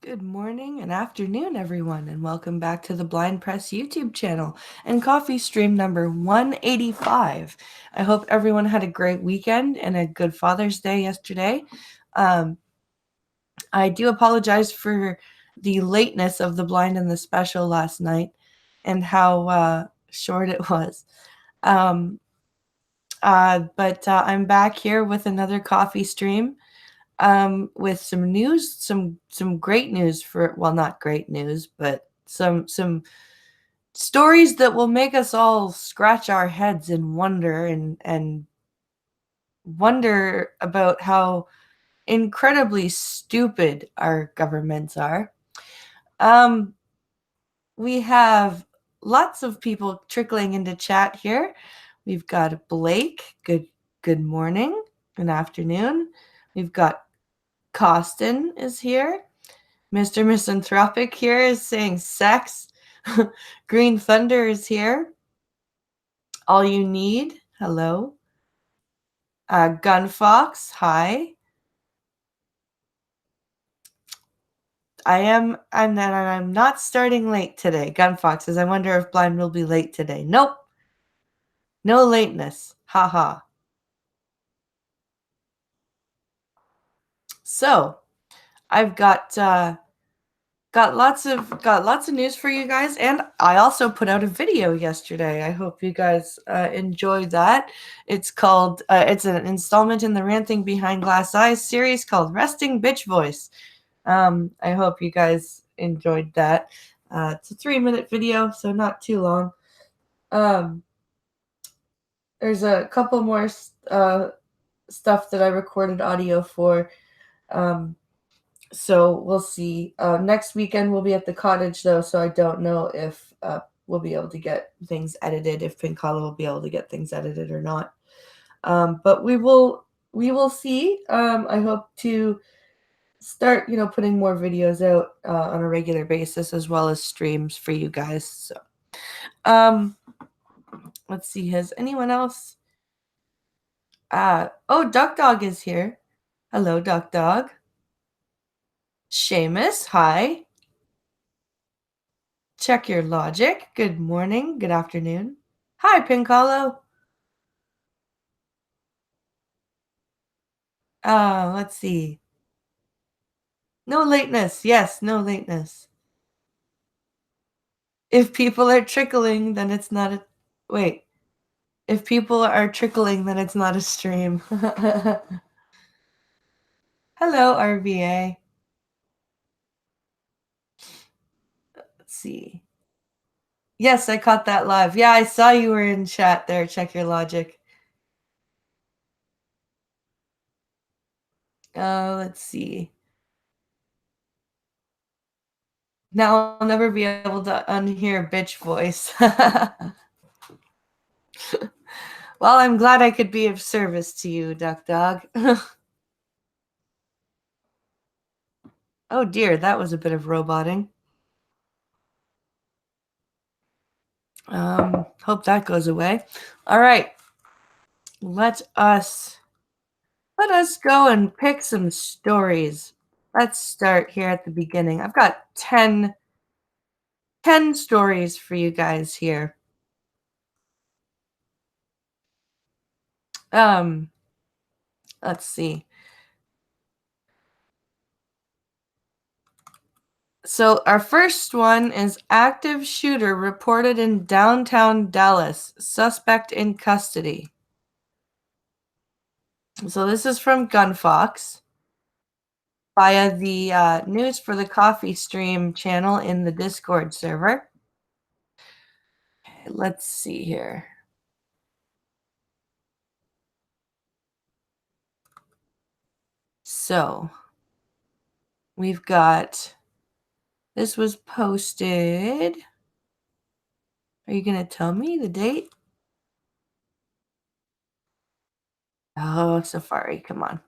Good morning and afternoon, everyone, and welcome back to the Blind Press YouTube channel and coffee stream number 185. I hope everyone had a great weekend and a good Father's Day yesterday. I do apologize for the lateness of the Blind and the Special last night and how short it was. But I'm back here with another coffee stream. With some news, some great news for, well, not great news, but some stories that will make us all scratch our heads and wonder wonder about how incredibly stupid our governments are. We have lots of people trickling into chat here. We've got Blake. Good morning. Good afternoon. We've got Costin is here. Mr. Misanthropic here is saying sex. Green Thunder is here. All You Need, hello. Gunfox, hi. I'm not starting late today. Gunfox says, I wonder if Blind will be late today. Nope. No lateness. Haha. So, I've got lots of news for you guys, and I also put out a video yesterday. I hope you guys enjoyed that. It's called it's an installment in the Ranting Behind Glass Eyes series called Resting Bitch Voice. I hope you guys enjoyed that. It's a 3-minute video, so not too long. There's a couple more stuff that I recorded audio for. So we'll see. Next weekend we'll be at the cottage, though, so I don't know if we'll be able to get things edited, if Pinkala will be able to get things edited or not. But we will see. I hope to start, putting more videos out on a regular basis, as well as streams for you guys. So, let's see. Has anyone else? Oh, Duck Dog is here. Hello, Duck Dog. Seamus, hi. Check Your Logic. Good morning. Good afternoon. Hi, Pinkalo. Let's see. No lateness. Yes, no lateness. If people are trickling, then it's not a... Wait. If people are trickling, then it's not a stream. Hello, RVA. Let's see. Yes, I caught that live. Yeah, I saw you were in chat there. Check Your Logic. Let's see. Now I'll never be able to unhear bitch voice. Well, I'm glad I could be of service to you, Duck Dog. Oh dear, that was a bit of roboting. Hope that goes away. All right. Let us go and pick some stories. Let's start here at the beginning. I've got 10 stories for you guys here. Let's see. So our first one is active shooter reported in downtown Dallas. Suspect in custody. So this is from Gunfox via the News for the Coffee stream channel in the Discord server. Okay, let's see here. So we've got, this was posted. Are you going to tell me the date? Oh, Safari, come on.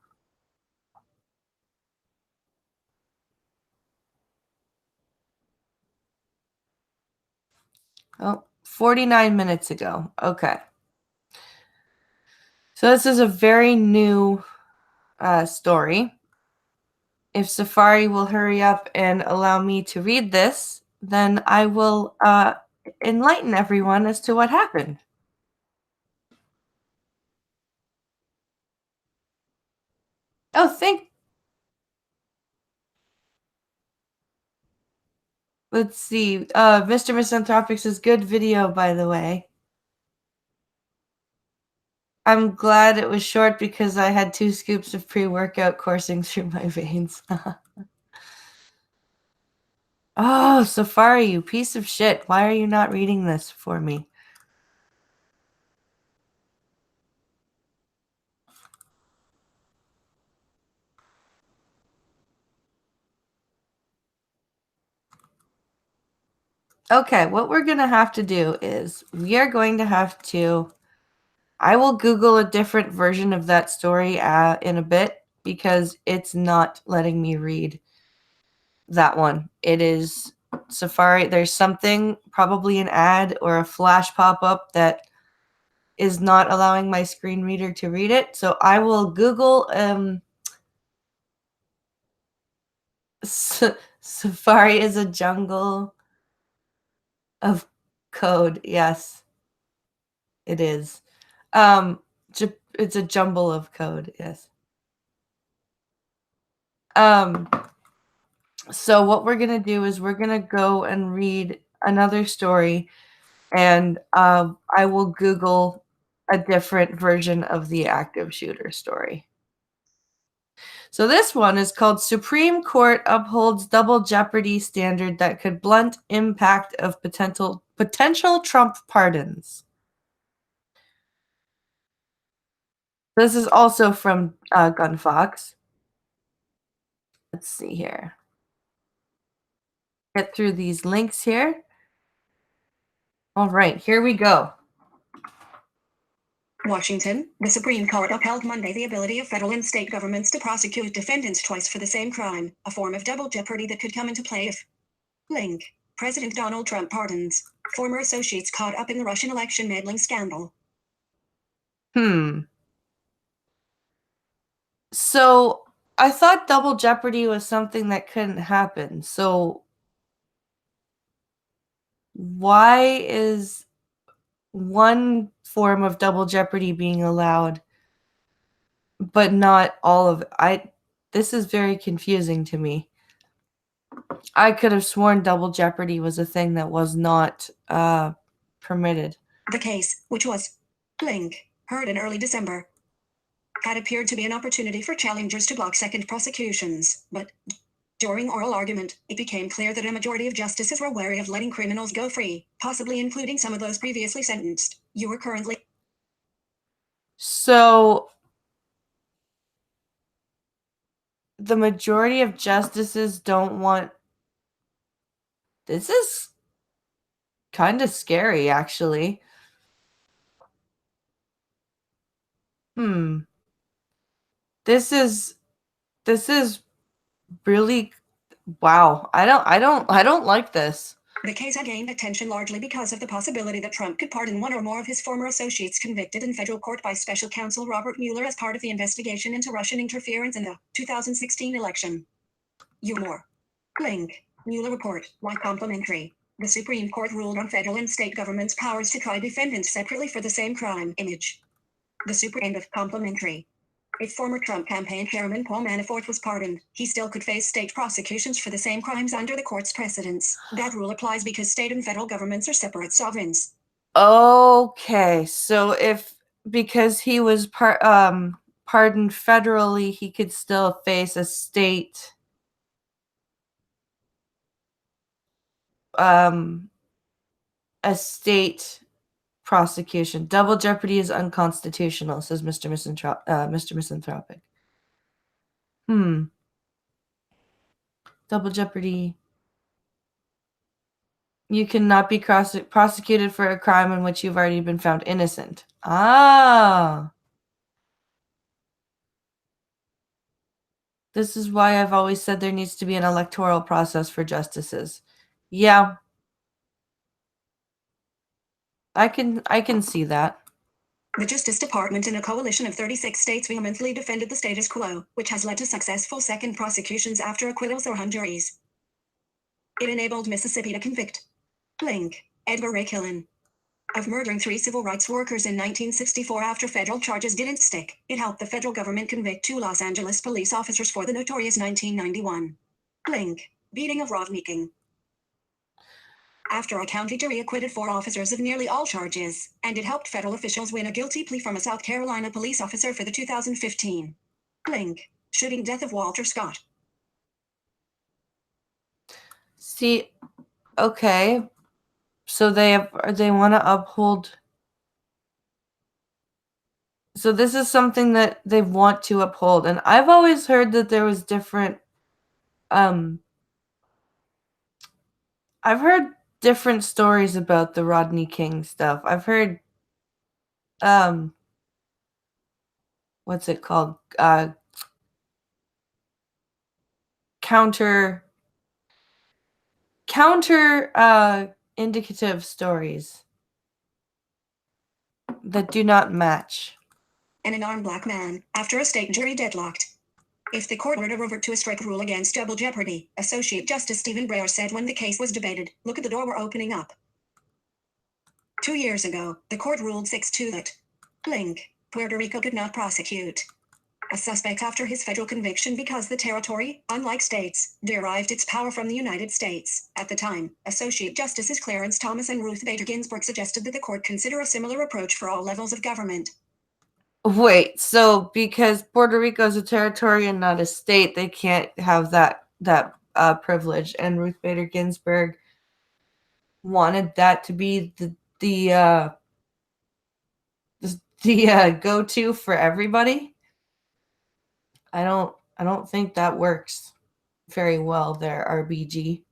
Oh, 49 minutes ago. Okay. So this is a very new story. if Safari will hurry up and allow me to read this, then I will enlighten everyone as to what happened. Oh, let's see. Mr. Misanthropics is good video, by the way. I'm glad it was short because I had 2 scoops of pre-workout coursing through my veins. Oh, Safari, you piece of shit. Why are you not reading this for me? Okay, what we're going to have to do is we are going to have to... I will Google a different version of that story in a bit because it's not letting me read that one. It is Safari. There's something, probably an ad or a flash pop-up that is not allowing my screen reader to read it. So I will Google Safari is a jungle of code. Yes, it is. It's a jumble of code. Yes. So what we're gonna do is we're gonna go and read another story, and I will Google a different version of the active shooter story. So this one is called Supreme Court Upholds Double Jeopardy Standard That Could Blunt Impact of Potential Trump Pardons. This is also from Gunfox. Let's see here. Get through these links here. All right, here we go. Washington, the Supreme Court upheld Monday the ability of federal and state governments to prosecute defendants twice for the same crime, a form of double jeopardy that could come into play if link. President Donald Trump pardons former associates caught up in the Russian election meddling scandal. So I thought double jeopardy was something that couldn't happen. So why is one form of double jeopardy being allowed, but not all of it? This is very confusing to me. I could have sworn double jeopardy was a thing that was not permitted. The case, which was link, heard in early December, had appeared to be an opportunity for challengers to block second prosecutions, but during oral argument, it became clear that a majority of justices were wary of letting criminals go free, possibly including some of those previously sentenced. You are currently... So the majority of justices don't want... This is kind of scary, actually. This is really... Wow. I don't like this. The case had gained attention largely because of the possibility that Trump could pardon one or more of his former associates convicted in federal court by special counsel Robert Mueller as part of the investigation into Russian interference in the 2016 election. More. Link. Mueller report. Why complimentary? The Supreme Court ruled on federal and state governments' powers to try defendants separately for the same crime. Image. The end of complimentary. If former Trump campaign chairman Paul Manafort was pardoned, he still could face state prosecutions for the same crimes under the court's precedents. That rule applies because state and federal governments are separate sovereigns. Okay, so because he was pardoned federally, he could still face a state prosecution. Double jeopardy is unconstitutional, says Mr. Misanthropic. Double jeopardy. You cannot be prosecuted for a crime in which you've already been found innocent. This is why I've always said there needs to be an electoral process for justices. Yeah. I can see that. The Justice Department in a coalition of 36 states vehemently defended the status quo, which has led to successful second prosecutions after acquittals or hung juries. It enabled Mississippi to convict Link Edgar Ray Killen of murdering 3 civil rights workers in 1964 after federal charges didn't stick. It helped the federal government convict 2 Los Angeles police officers for the notorious 1991 Link beating of Rodney King. After a county jury acquitted 4 officers of nearly all charges, and it helped federal officials win a guilty plea from a South Carolina police officer for the 2015 Link shooting death of Walter Scott. See, okay, so they want to uphold. So this is something that they want to uphold, and I've always heard that there was different. I've heard different stories about the Rodney King stuff. I've heard, what's it called? Counter indicative stories that do not match. And an unarmed black man, after a state jury deadlocked. If the court were to revert to a strict rule against double jeopardy, Associate Justice Stephen Breyer said when the case was debated, look at the door we're opening up. 2 years ago, the court ruled 6-2 that Link, Puerto Rico could not prosecute a suspect after his federal conviction because the territory, unlike states, derived its power from the United States. At the time, Associate Justices Clarence Thomas and Ruth Bader Ginsburg suggested that the court consider a similar approach for all levels of government. Wait, so because Puerto Rico is a territory and not a state, they can't have that privilege. And Ruth Bader Ginsburg wanted that to be the go-to for everybody. I don't think that works very well there, RBG.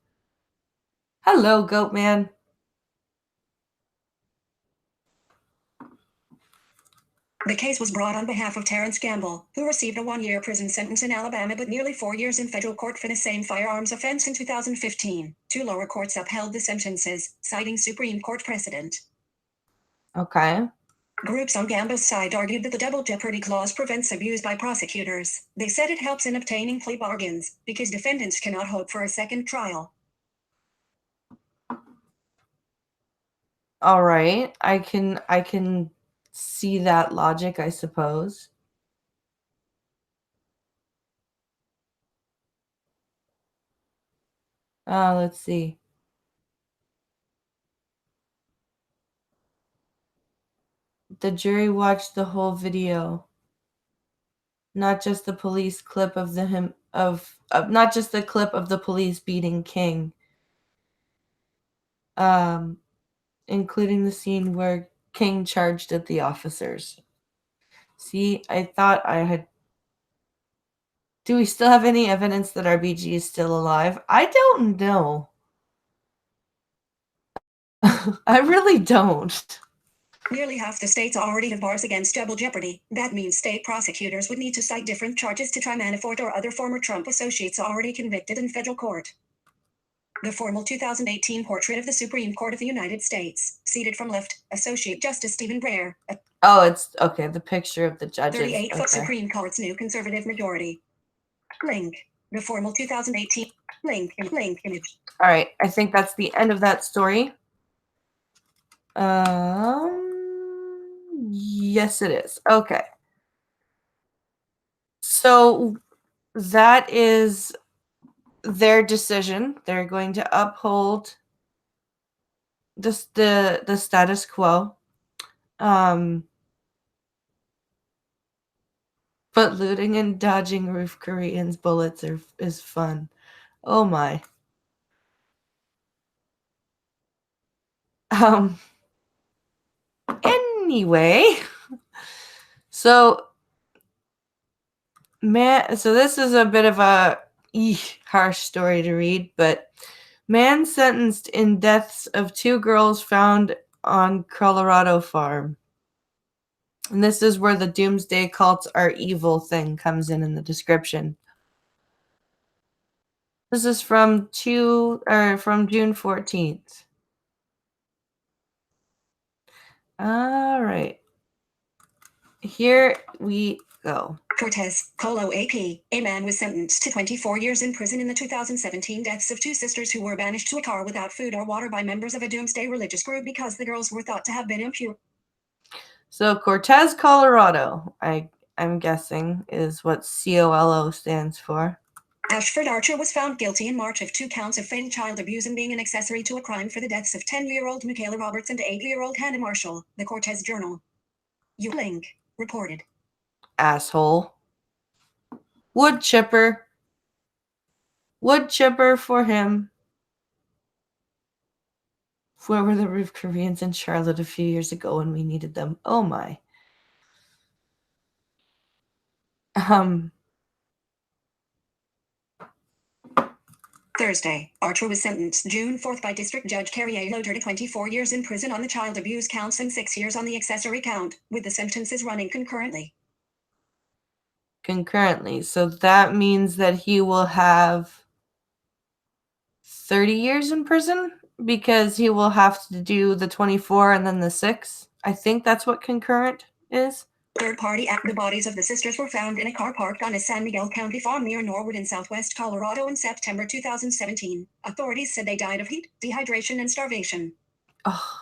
Hello, Goat Man. The case was brought on behalf of Terrence Gamble, who received a 1-year prison sentence in Alabama but nearly 4 years in federal court for the same firearms offense in 2015. 2 lower courts upheld the sentences, citing Supreme Court precedent. Okay. Groups on Gamble's side argued that the double jeopardy clause prevents abuse by prosecutors. They said it helps in obtaining plea bargains, because defendants cannot hope for a second trial. All right. I can see that logic, I suppose. Let's see. The jury watched the whole video, not just the police clip of not just the clip of the police beating King, including the scene where King charged at the officers. See, I thought I had. Do we still have any evidence that RBG is still alive? I don't know. I really don't. Nearly half the states already have bars against double jeopardy. That means state prosecutors would need to cite different charges to try Manafort or other former Trump associates already convicted in federal court. The formal 2018 portrait of the Supreme Court of the United States, seated from left, Associate Justice Stephen Breyer. Oh, it's okay. The picture of the judges. 38-foot Okay. Supreme Court's new conservative majority. Link. The formal 2018 link image. All right. I think that's the end of that story. Yes, it is. Okay. So that is their decision. They're going to uphold the status quo. But looting and dodging North Koreans' bullets is fun. Oh my. Anyway, so this is a bit of a harsh story to read, but man sentenced in deaths of 2 girls found on Colorado farm. And this is where the doomsday cults are evil thing comes in the description. This is from June 14th. All right. here we go. Cortez, Colo AP. A man was sentenced to 24 years in prison in the 2017 deaths of two sisters who were banished to a car without food or water by members of a doomsday religious group because the girls were thought to have been impure. So Cortez, Colorado, I'm guessing is what COLO stands for. Ashford Archer was found guilty in March of 2 counts of fatal child abuse and being an accessory to a crime for the deaths of 10-year-old Michaela Roberts and 8-year-old Hannah Marshall, the Cortez Journal. Link reported. Asshole. Wood chipper. Wood chipper for him. Where were the roof Koreans in Charlotte a few years ago when we needed them? Oh my. Thursday, Archer was sentenced June 4th by District Judge Carrie A. Loader to 24 years in prison on the child abuse counts and 6 years on the accessory count, with the sentences running concurrently. So that means that he will have 30 years in prison because he will have to do the 24 and then the 6. I think that's what concurrent is. Third party at the bodies of the sisters were found in a car parked on a San Miguel County farm near Norwood in southwest Colorado in September 2017. Authorities said they died of heat, dehydration, and starvation. Oh,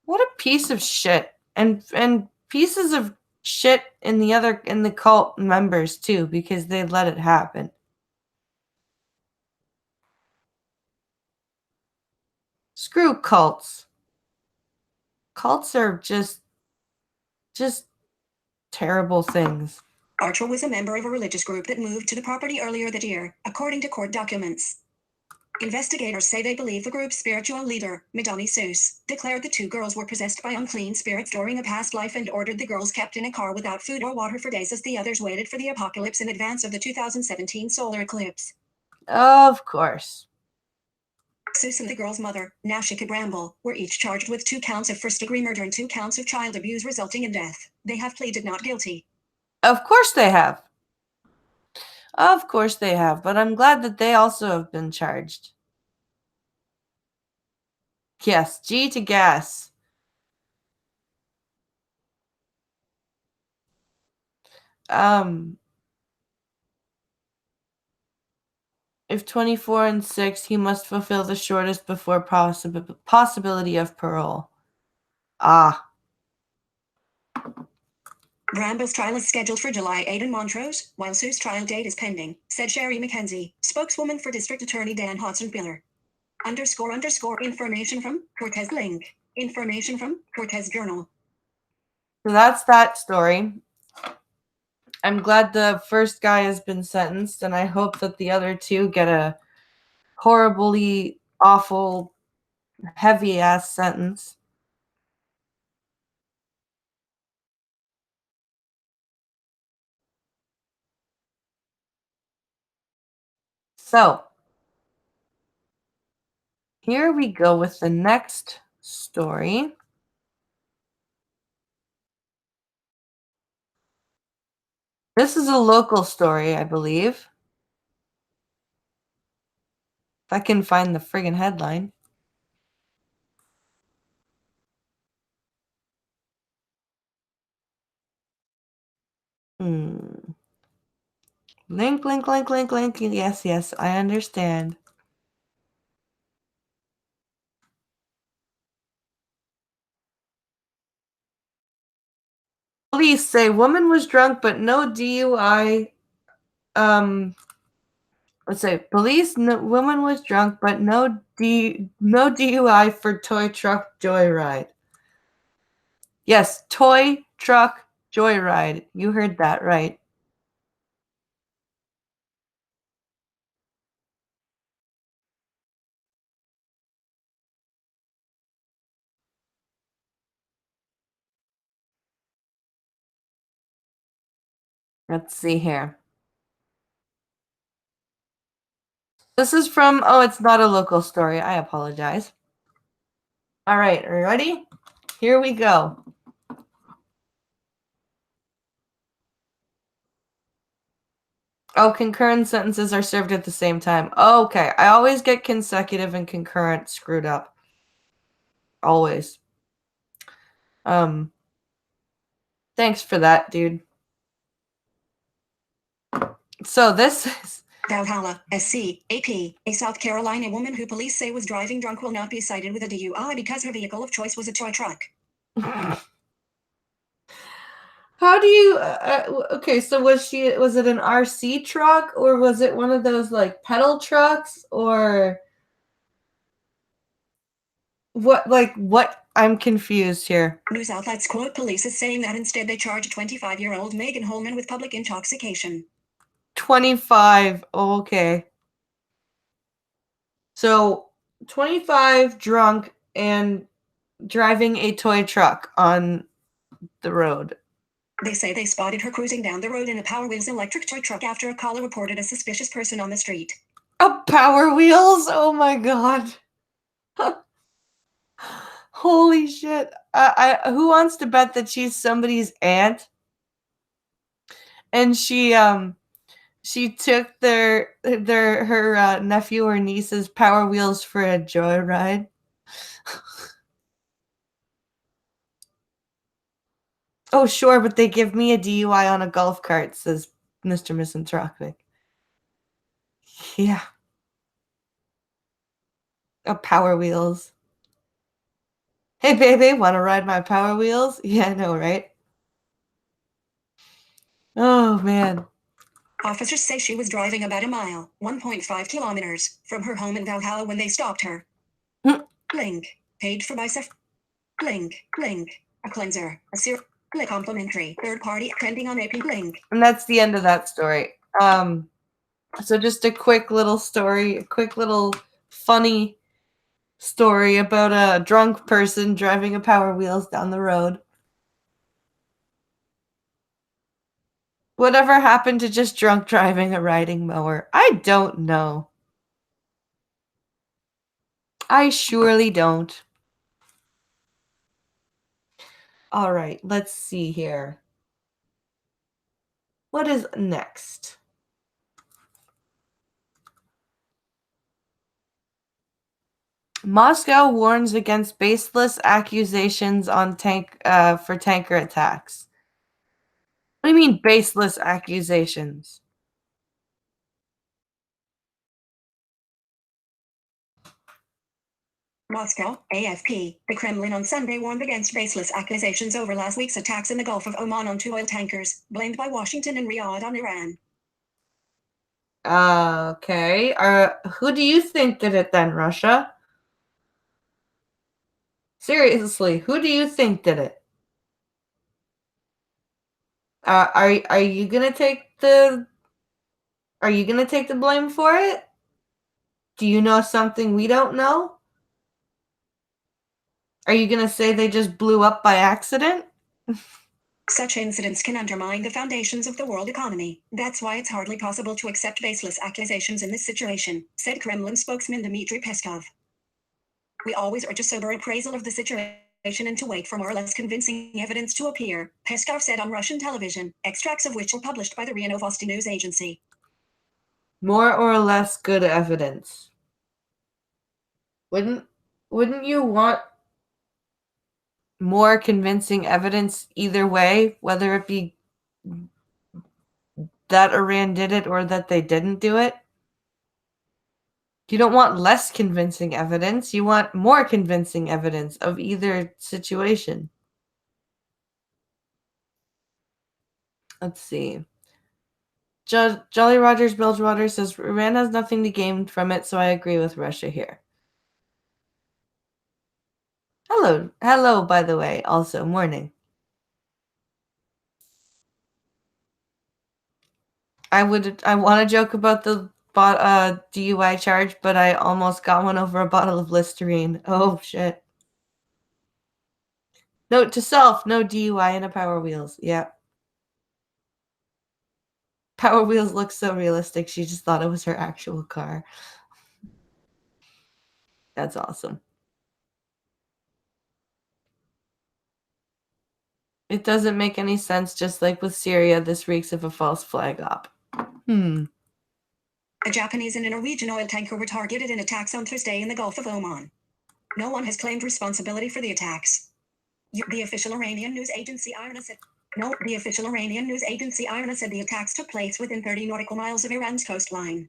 what a piece of shit. And pieces of shit in the cult members too, because they let it happen. Screw cults. Cults are just terrible things. Archer was a member of a religious group that moved to the property earlier that year, according to court documents. Investigators say they believe the group's spiritual leader, Madani Seuss, declared the two girls were possessed by unclean spirits during a past life and ordered the girls kept in a car without food or water for days as the others waited for the apocalypse in advance of the 2017 solar eclipse. Of course. Seuss and the girls' mother, Nashika Bramble, were each charged with 2 counts of first-degree murder and 2 counts of child abuse resulting in death. They have pleaded not guilty. Of course they have. Of course they have, but I'm glad that they also have been charged. Yes, G to gas. If 24 and 6, he must fulfill the shortest before possibility of parole. Ah. Bramble's trial is scheduled for July 8 in Montrose, while Sue's trial date is pending, said Sherry McKenzie, spokeswoman for District Attorney Dan Hodson-Piller. __ information from Cortez link. Information from Cortez Journal. So that's that story. I'm glad the first guy has been sentenced, and I hope that the other two get a horribly awful, heavy-ass sentence. So, here we go with the next story. This is a local story, I believe. If I can find the friggin' headline. Link. Yes, I understand. Police say woman was drunk but no DUI. Let's say police. Woman was drunk but no DUI for toy truck joyride. Yes, toy truck joyride. You heard that right. Let's see here. This is from, oh, it's not a local story. I apologize. All right, are you ready? Here we go. Oh, concurrent sentences are served at the same time. Oh, okay, I always get consecutive and concurrent screwed up. Always. Thanks for that, dude. So this is Valhalla, SC, AP. A South Carolina woman who police say was driving drunk will not be cited with a DUI because her vehicle of choice was a toy truck. How do you okay, so was it an RC truck, or was it one of those like pedal trucks, or what? I'm confused here. News outlets quote police as saying that instead they charged 25-year-old Megan Holman with public intoxication. 25. Okay. So 25 drunk and driving a toy truck on the road. They say they spotted her cruising down the road in a Power Wheels electric toy truck after a caller reported a suspicious person on the street. Power Wheels? Oh my god. Holy shit. Who wants to bet that she's somebody's aunt? And she took her nephew or niece's Power Wheels for a joyride. Oh, sure, but they give me a DUI on a golf cart, says Mr. Misanthropic. Yeah. Power Wheels. Hey, baby, want to ride my Power Wheels? Yeah, I know, right? Oh, man. Officers say she was driving about a mile, 1.5 kilometers, from her home in Valhalla when they stopped her. Link. Paid for by Link. A cleanser. A serum. Complimentary. Third party. Trending on AP. Link. And that's the end of that story. So just a quick little story, a quick little funny story about a drunk person driving a Power Wheels down the road. Whatever happened to just drunk driving a riding mower? I don't know. I surely don't. All right, let's see here. What is next? Moscow warns against baseless accusations on for tanker attacks. What do you mean baseless accusations? Moscow, AFP. The Kremlin on Sunday warned against baseless accusations over last week's attacks in the Gulf of Oman on 2 oil tankers, blamed by Washington and Riyadh on Iran. Okay. Who do you think did it then, Russia? Seriously, who do you think did it? Are you gonna take the blame for it? Do you know something we don't know? Are you gonna say they just blew up by accident? Such incidents can undermine the foundations of the world economy. That's why it's hardly possible to accept baseless accusations in this situation, said Kremlin spokesman Dmitry Peskov. We always urge a sober appraisal of the situation and to wait for more or less convincing evidence to appear, Peskov said on Russian television, extracts of which were published by the RIA Novosti news agency. More or less good evidence. Wouldn't you want more convincing evidence either way, whether it be that Iran did it or that they didn't do it? You don't want less convincing evidence. You want more convincing evidence of either situation. Let's see. Jolly Rogers Bilgewater says Iran has nothing to gain from it, so I agree with Russia here. Hello, by the way, also, morning. I want to joke about the DUI charge, but I almost got one over a bottle of Listerine. Oh, shit. Note to self, no DUI in a Power Wheels. Yeah. Power Wheels looks so realistic, she just thought it was her actual car. That's awesome. It doesn't make any sense, just like with Syria, this reeks of a false flag op. A Japanese and a Norwegian oil tanker were targeted in attacks on Thursday in the Gulf of Oman. No one has claimed responsibility for the attacks. The official Iranian news agency IRNA said No, the official Iranian news agency IRNA said the attacks took place within 30 nautical miles of Iran's coastline.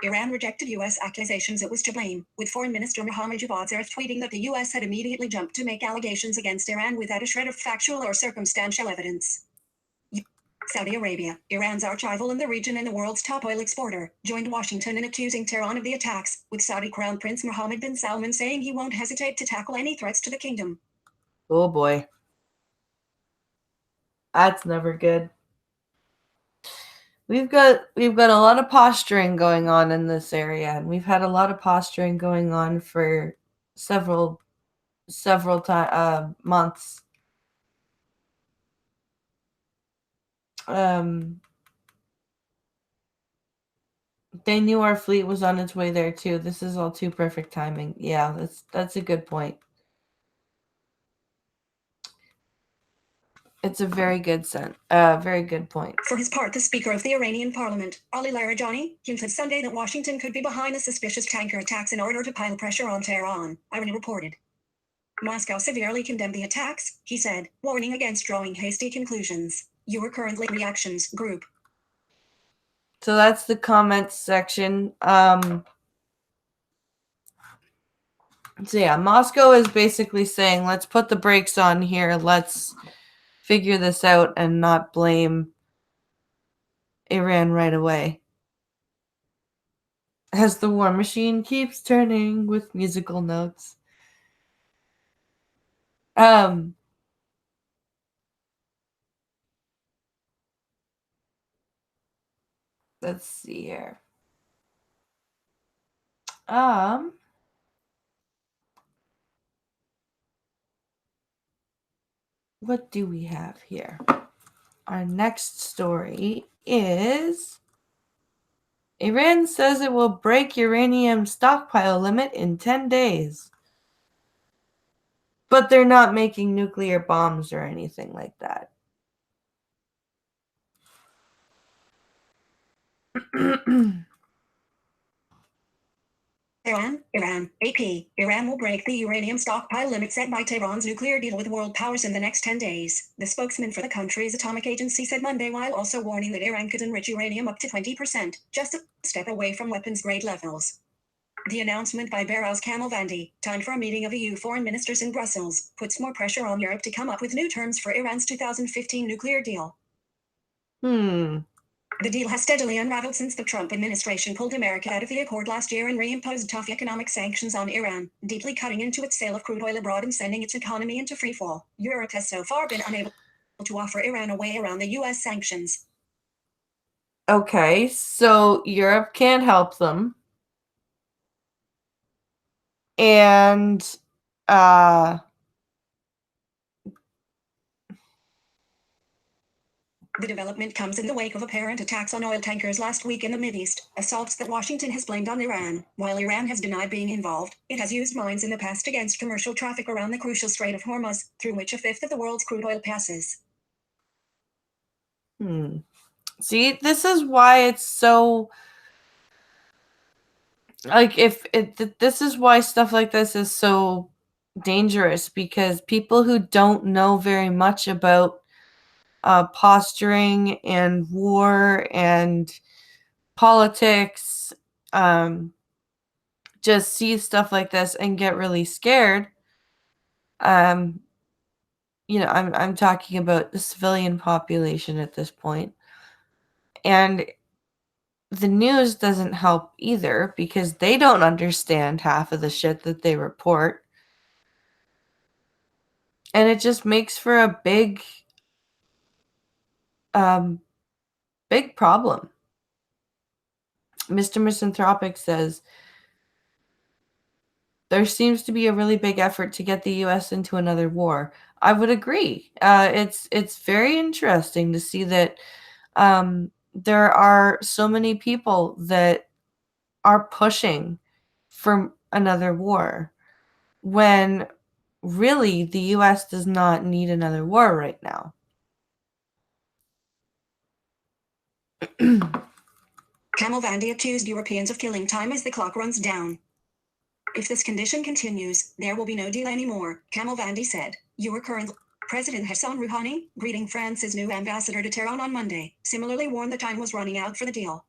Iran rejected U.S. accusations it was to blame, with Foreign Minister Mohammad Javad Zarif tweeting that the U.S. had immediately jumped to make allegations against Iran without a shred of factual or circumstantial evidence. Saudi Arabia, Iran's arch-rival in the region and the world's top oil exporter, joined Washington in accusing Tehran of the attacks, with Saudi Crown Prince Mohammed bin Salman saying he won't hesitate to tackle any threats to the kingdom. Oh boy. That's never good. We've got a lot of posturing going on in this area, and we've had a lot of posturing going on for several months. They knew our fleet was on its way there too. This is all too perfect timing. Yeah, that's a good point. It's a very good point. For his part, the Speaker of the Iranian Parliament, Ali Larijani, hinted Sunday that Washington could be behind the suspicious tanker attacks in order to pile pressure on Tehran, IRNA reported. Moscow severely condemned the attacks, he said, warning against drawing hasty conclusions. You are currently reactions group. So that's the comments section. So yeah, Moscow is basically saying, let's put the brakes on here. Let's figure this out and not blame Iran right away. As the war machine keeps turning with musical notes. Let's see here. What do we have here? Our next story is Iran says it will break uranium stockpile limit in 10 days. But they're not making nuclear bombs or anything like that. Iran, AP. Iran will break the uranium stockpile limit set by Tehran's nuclear deal with world powers in the next 10 days, the spokesman for the country's atomic agency said Monday, while also warning that Iran could enrich uranium up to 20%, just a step away from weapons-grade levels. The announcement by Behrouz Kamalvandi, timed for a meeting of EU foreign ministers in Brussels, puts more pressure on Europe to come up with new terms for Iran's 2015 nuclear deal. The deal has steadily unraveled since the Trump administration pulled America out of the accord last year and reimposed tough economic sanctions on Iran, deeply cutting into its sale of crude oil abroad and sending its economy into freefall. Europe has so far been unable to offer Iran a way around the U.S. sanctions. Okay, so Europe can't help them. And the development comes in the wake of apparent attacks on oil tankers last week in the Mideast, assaults that Washington has blamed on Iran. While Iran has denied being involved, it has used mines in the past against commercial traffic around the crucial Strait of Hormuz, through which a fifth of the world's crude oil passes. See, this is why it's so... this is why stuff like this is so dangerous, because people who don't know very much about posturing and war and politics just see stuff like this and get really scared. I'm talking about the civilian population at this point. And the news doesn't help either, because they don't understand half of the shit that they report. And it just makes for a big problem. Mr. Misanthropic says, there seems to be a really big effort to get the U.S. into another war. I would agree. It's very interesting to see that there are so many people that are pushing for another war, when really the U.S. does not need another war right now. Kamalvandi accused Europeans of killing time as the clock runs down. If this condition continues, there will be no deal anymore, Kamalvandi said. You are currently... President Hassan Rouhani, greeting France's new ambassador to Tehran on Monday, similarly warned the time was running out for the deal.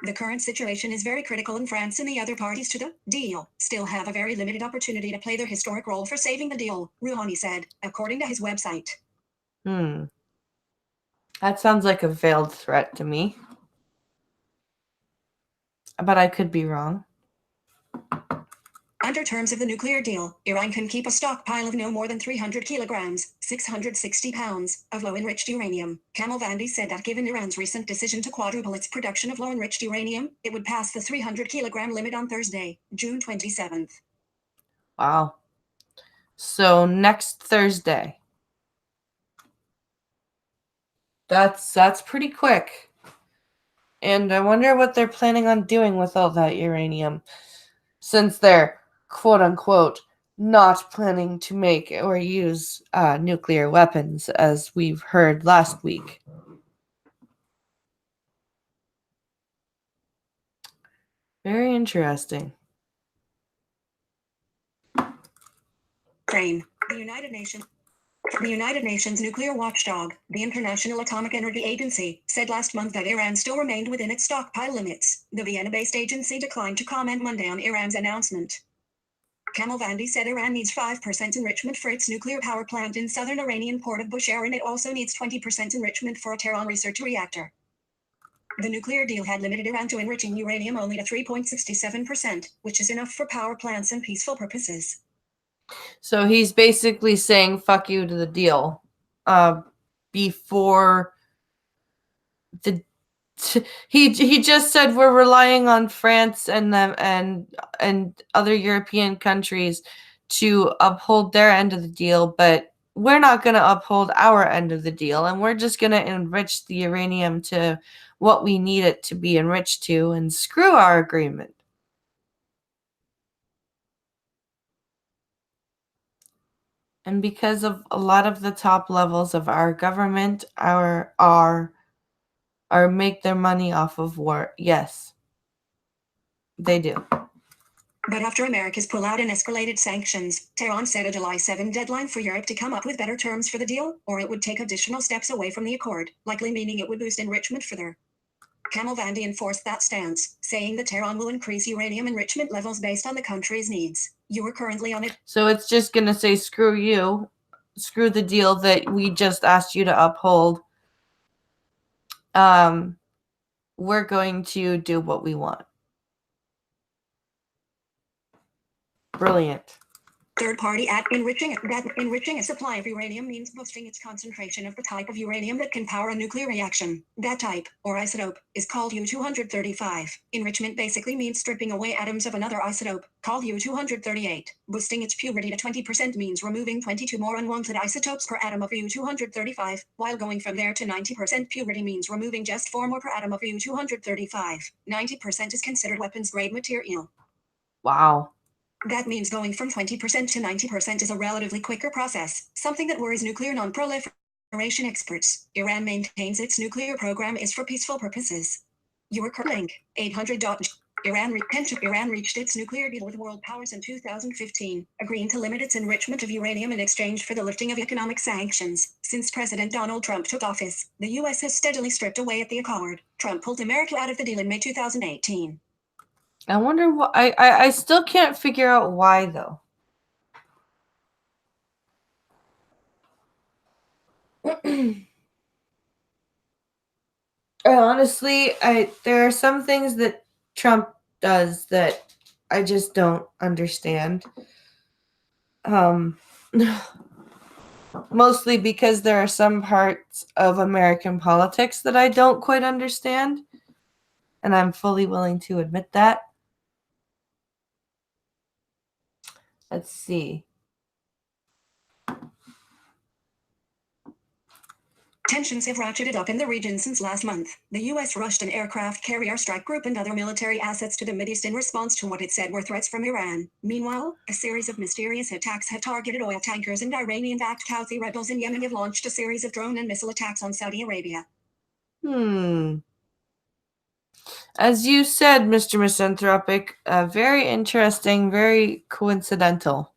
The current situation is very critical, and France and the other parties to the deal still have a very limited opportunity to play their historic role for saving the deal, Rouhani said, according to his website. That sounds like a veiled threat to me. But I could be wrong. Under terms of the nuclear deal, Iran can keep a stockpile of no more than 300 kilograms, 660 pounds, of low-enriched uranium. Kamalvandi said that given Iran's recent decision to quadruple its production of low-enriched uranium, it would pass the 300-kilogram limit on Thursday, June 27th. Wow. So next Thursday. That's pretty quick. And I wonder what they're planning on doing with all that uranium, since they're, quote unquote, not planning to make or use nuclear weapons, as we've heard last week. Very interesting. Ukraine. The United Nations nuclear watchdog, the International Atomic Energy Agency, said last month that Iran still remained within its stockpile limits. The Vienna-based agency declined to comment Monday on Iran's announcement. Kamalvandi said Iran needs 5% enrichment for its nuclear power plant in southern Iranian port of Bushehr, and it also needs 20% enrichment for a Tehran research reactor. The nuclear deal had limited Iran to enriching uranium only to 3.67%, which is enough for power plants and peaceful purposes. So he's basically saying fuck you to the deal. Before the he just said we're relying on France and them and other European countries to uphold their end of the deal, but we're not going to uphold our end of the deal, and we're just going to enrich the uranium to what we need it to be enriched to, and screw our agreement. And because of a lot of the top levels of our government are make their money off of war. Yes, they do. But after America's pullout and escalated sanctions, Tehran set a July 7 deadline for Europe to come up with better terms for the deal, or it would take additional steps away from the accord, likely meaning it would boost enrichment further. Kamalvandi enforced that stance, saying that Tehran will increase uranium enrichment levels based on the country's needs. You are currently on it. So it's just going to say, screw you, screw the deal that we just asked you to uphold. We're going to do what we want. Brilliant. Third party at enriching a supply of uranium means boosting its concentration of the type of uranium that can power a nuclear reaction. That type, or isotope, is called U-235. Enrichment basically means stripping away atoms of another isotope, called U-238. Boosting its purity to 20% means removing 22 more unwanted isotopes per atom of U-235, while going from there to 90% purity means removing just 4 more per atom of U-235. 90% is considered weapons-grade material. Wow. That means going from 20% to 90% is a relatively quicker process, something that worries nuclear non-proliferation experts. Iran maintains its nuclear program is for peaceful purposes. Your link, 800. Iran reached its nuclear deal with world powers in 2015, agreeing to limit its enrichment of uranium in exchange for the lifting of economic sanctions. Since President Donald Trump took office, the U.S. has steadily stripped away at the accord. Trump pulled America out of the deal in May 2018. I wonder what I still can't figure out why, though. Honestly, there are some things that Trump does that I just don't understand. Mostly because there are some parts of American politics that I don't quite understand, and I'm fully willing to admit that. Let's see. Tensions have ratcheted up in the region since last month. The U.S. rushed an aircraft carrier strike group and other military assets to the Mideast in response to what it said were threats from Iran. Meanwhile, a series of mysterious attacks have targeted oil tankers, and Iranian-backed Houthi rebels in Yemen have launched a series of drone and missile attacks on Saudi Arabia. As you said, Mr. Misanthropic, very interesting, very coincidental.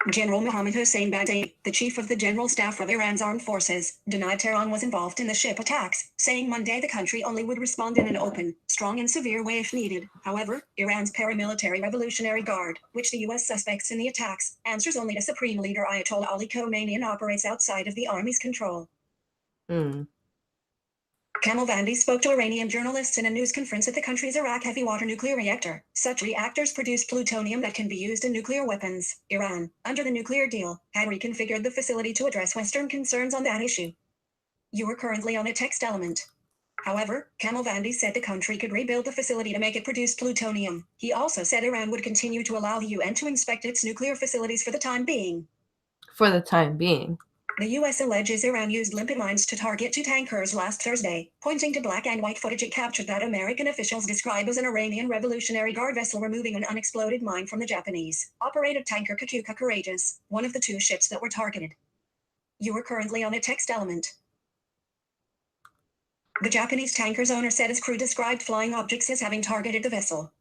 General Mohammed Hussein Baghdadi, the chief of the general staff of Iran's armed forces, denied Tehran was involved in the ship attacks, saying Monday the country only would respond in an open, strong and severe way if needed. However, Iran's paramilitary Revolutionary Guard, which the U.S. suspects in the attacks, answers only to Supreme Leader Ayatollah Ali Khamenei and operates outside of the army's control. Kamal Vandi spoke to Iranian journalists in a news conference at the country's Arak heavy water nuclear reactor. Such reactors produce plutonium that can be used in nuclear weapons. Iran, under the nuclear deal, had reconfigured the facility to address Western concerns on that issue. You are currently on a text element. However, Kamal Vandi said the country could rebuild the facility to make it produce plutonium. He also said Iran would continue to allow the UN to inspect its nuclear facilities for the time being. For the time being. The U.S. alleges Iran used limpet mines to target 2 tankers last Thursday, pointing to black and white footage it captured that American officials describe as an Iranian Revolutionary Guard vessel removing an unexploded mine from the Japanese-operated tanker Kakuka Courageous, one of the 2 ships that were targeted. You are currently on a text element. The Japanese tanker's owner said his crew described flying objects as having targeted the vessel.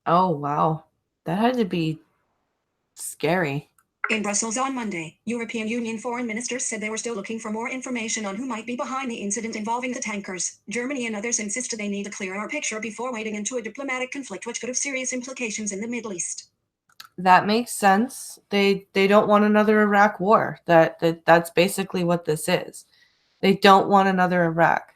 Oh, wow. That had to be scary. In Brussels on Monday, European Union foreign ministers said they were still looking for more information on who might be behind the incident involving the tankers. Germany and others insisted they need a clearer picture before wading into a diplomatic conflict which could have serious implications in the Middle East. That makes sense. They don't want another Iraq war. That's basically what this is. They don't want another Iraq.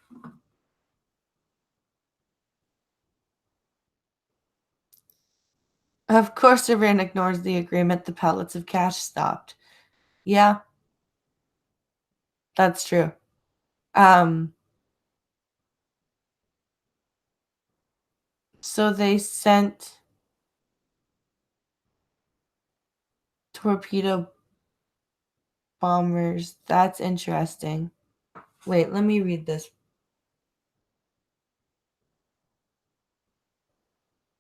Of course, Iran ignores the agreement. The pallets of cash stopped. Yeah, that's true. So they sent torpedo bombers. That's interesting. Wait, let me read this.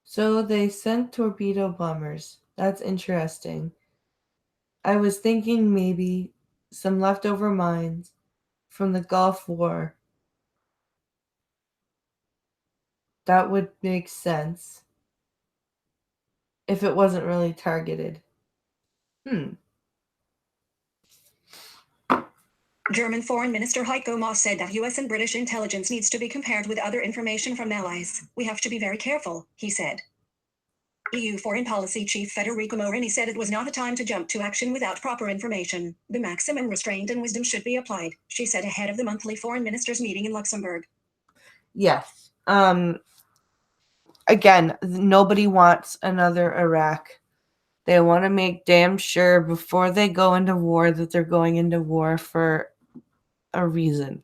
So they sent torpedo bombers. That's interesting. I was thinking maybe some leftover mines from the Gulf War. That would make sense if it wasn't really targeted. German Foreign Minister Heiko Maas said that US and British intelligence needs to be compared with other information from allies. We have to be very careful, he said. EU Foreign Policy Chief Federica Mogherini said it was not a time to jump to action without proper information. The maximum restraint and wisdom should be applied, she said ahead of the monthly foreign ministers meeting in Luxembourg. Yes. Again, nobody wants another Iraq. They want to make damn sure before they go into war that they're going into war for a reason.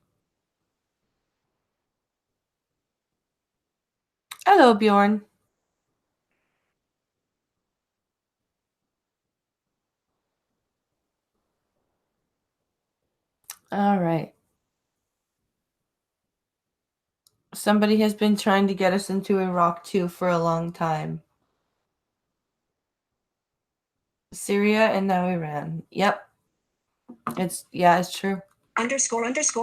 Hello, Bjorn. All right. Somebody has been trying to get us into Iraq too for a long time. Syria and now Iran. Yep. It's true. This story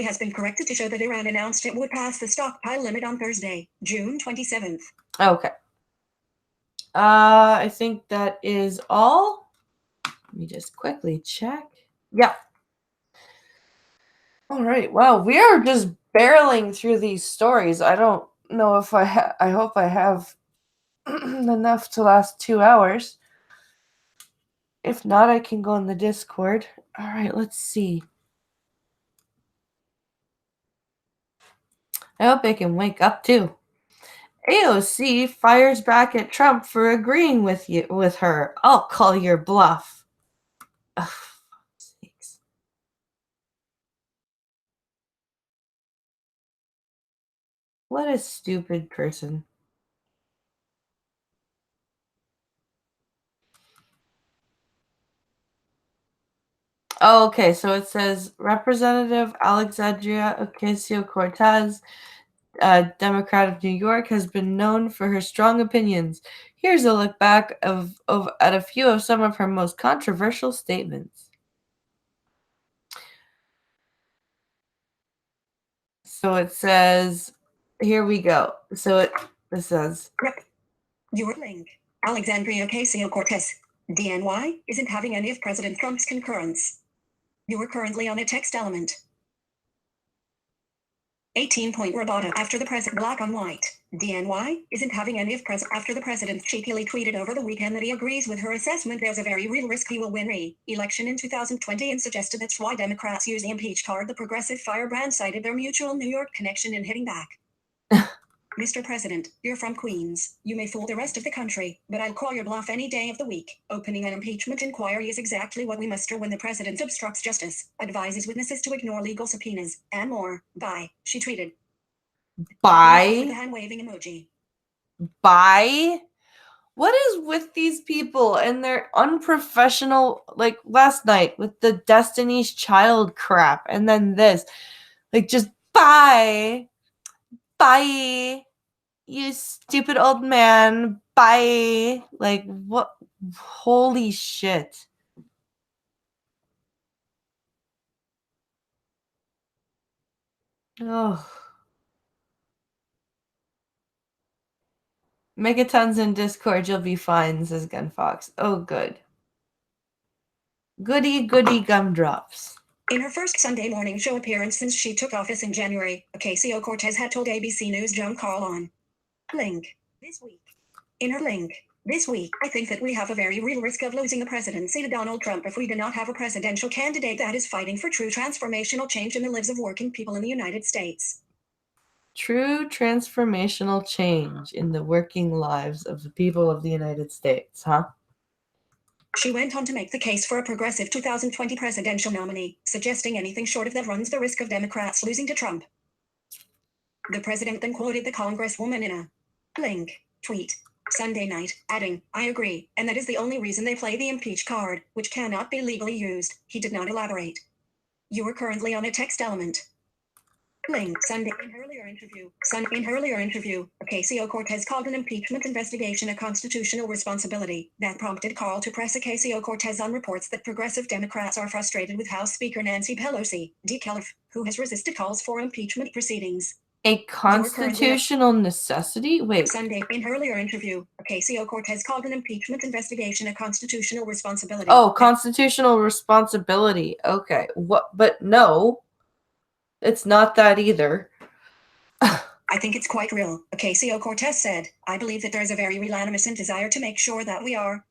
has been corrected to show that Iran announced it would pass the stockpile limit on Thursday, June 27th. Okay. I think that is all. Let me just quickly check. Yeah. All right. Wow, we are just barreling through these stories. I don't know if I hope I have enough to last 2 hours. If not, I can go in the Discord. All right, let's see. I hope I can wake up too. AOC fires back at Trump for agreeing with her. I'll call your bluff. Ugh, sakes. What a stupid person. Oh, okay, so it says Representative Alexandria Ocasio-Cortez, Democrat of New York, has been known for her strong opinions. Here's a look back at a few of some of her most controversial statements. So it says, here we go. So it says, Your link, Alexandria Ocasio-Cortez. DNY isn't having any of President Trump's concurrence. You are currently on a text element. 18-point roboto after the president black on white. DNY isn't having any of after the president cheekily tweeted over the weekend that he agrees with her assessment there's a very real risk he will win re-election in 2020 and suggested that's why Democrats use the impeach card. The progressive firebrand cited their mutual New York connection in hitting back. Mr. President, you're from Queens. You may fool the rest of the country, but I'll call your bluff any day of the week. Opening an impeachment inquiry is exactly what we muster when the president obstructs justice, advises witnesses to ignore legal subpoenas, and more. Bye, she tweeted. Bye? With the hand-waving emoji. Bye? What is with these people and their unprofessional, like last night with the Destiny's Child crap, and then this. Like, just bye. Bye. You stupid old man. Bye. Like, what? Holy shit. Oh. Megatons in Discord, you'll be fine, says Gunfox. Oh, good. Goody, goody gumdrops. In her first Sunday morning show appearance since she took office in January, Ocasio-Cortez had told ABC News' Joan Carl on Link this week. In her link this week, I think that we have a very real risk of losing the presidency to Donald Trump if we do not have a presidential candidate that is fighting for true transformational change in the lives of working people in the United States. True transformational change in the working lives of the people of the United States, huh? She went on to make the case for a progressive 2020 presidential nominee, suggesting anything short of that runs the risk of Democrats losing to Trump. The president then quoted the congresswoman in a link tweet Sunday night, adding, I agree, and that is the only reason they play the impeach card, which cannot be legally used. He did not elaborate. You are currently on a text element. Link Sunday in her earlier interview, Ocasio-Cortez called an impeachment investigation a constitutional responsibility. That prompted Carl to press Ocasio-Cortez on reports that progressive Democrats are frustrated with House Speaker Nancy Pelosi, who has resisted calls for impeachment proceedings. A constitutional necessity? Wait. Sunday, in her earlier interview, Ocasio-Cortez called an impeachment investigation a constitutional responsibility. Oh, constitutional responsibility. Okay. What? But no. It's not that either. I think it's quite real, Ocasio-Cortez said. I believe that there is a very real animus and desire to make sure that we are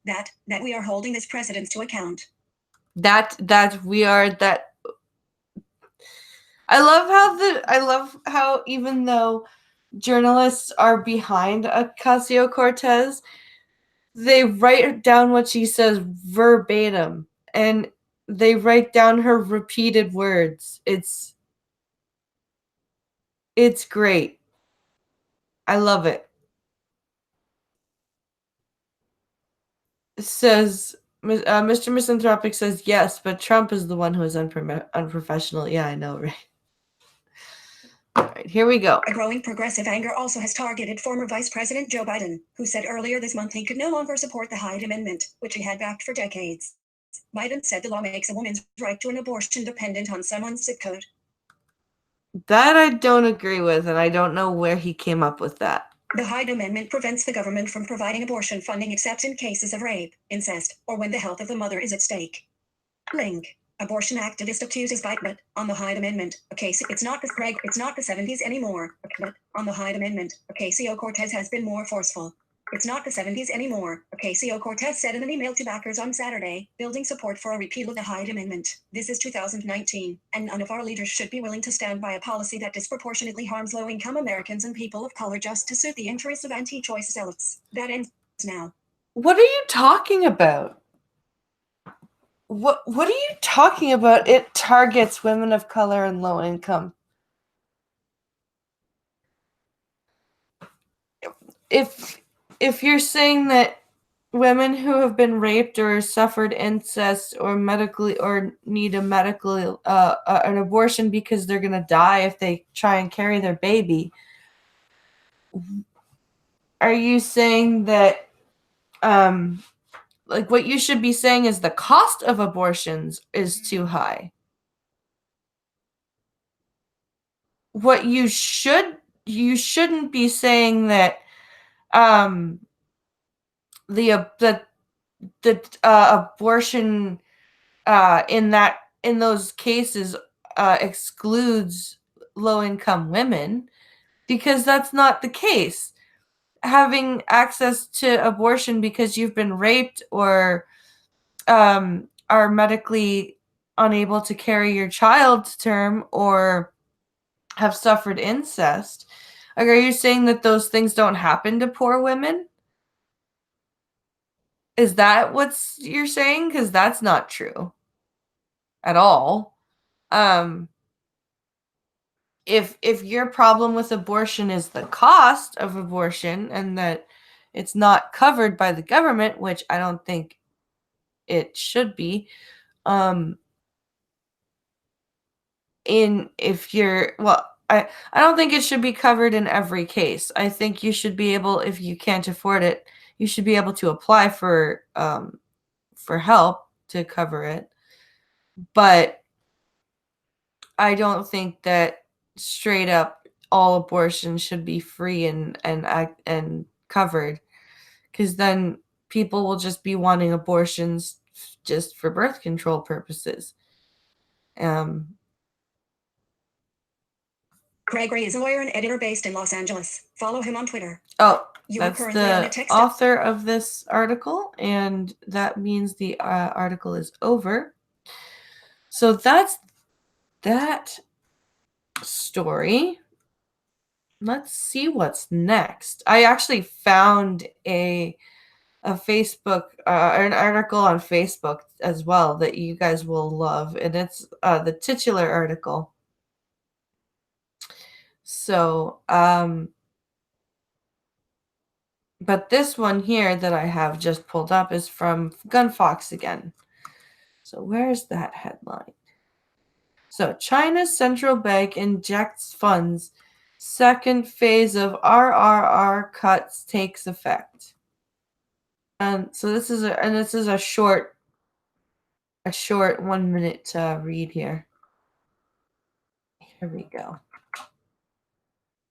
holding this president to account. I love how even though journalists are behind Ocasio-Cortez, they write down what she says verbatim, and they write down her repeated words. It's great. I love it. It says, Mr. Misanthropic says, yes, but Trump is the one who is unprofessional. Yeah, I know, right? All right, here we go. A growing progressive anger also has targeted former Vice President Joe Biden, who said earlier this month he could no longer support the Hyde Amendment, which he had backed for decades. Biden said the law makes a woman's right to an abortion dependent on someone's zip code. That I don't agree with, and I don't know where he came up with that. The Hyde Amendment prevents the government from providing abortion funding except in cases of rape, incest, or when the health of the mother is at stake. Link. Abortion activist accuses Biden, but on the Hyde Amendment, it's not the 70s anymore. But on the Hyde Amendment, Ocasio-Cortez has been more forceful. It's not the 70s anymore, Ocasio-Cortez said in an email to backers on Saturday, building support for a repeal of the Hyde Amendment. This is 2019, and none of our leaders should be willing to stand by a policy that disproportionately harms low-income Americans and people of color just to suit the interests of anti-choice zealots. That ends now. What are you talking about? What are you talking about? It targets women of color and low income. If you're saying that women who have been raped or suffered incest or need a medical an abortion because they're gonna die if they try and carry their baby, are you saying that like what you should be saying is the cost of abortions is too high? What you shouldn't be saying that the the abortion in those cases excludes low income women, because that's not the case. Having access to abortion because you've been raped or are medically unable to carry your child to term or have suffered incest. Like, are you saying that those things don't happen to poor women? Is that what you're saying? Because that's not true at all. Um, if your problem with abortion is the cost of abortion and that it's not covered by the government, which I don't think it should be, um, in if you're well I don't think it should be covered in every case. I think you should be able, if you can't afford it, you should be able to apply for help to cover it. But I don't think that straight up all abortion should be free and covered, because then people will just be wanting abortions just for birth control purposes. Um, Gregory is a lawyer and editor based in Los Angeles. Follow him on Twitter. Oh, You are that's currently on a the text. author of this article, and that means the article is over. So that's that story. Let's see what's next. I actually found a Facebook an article on Facebook as well that you guys will love, and it's the titular article. So, but this one here that I have just pulled up is from Gunfox again. So where's that headline? So China's central bank injects funds. Second phase of RRR cuts takes effect. And so this is a short 1 minute read here. Here we go.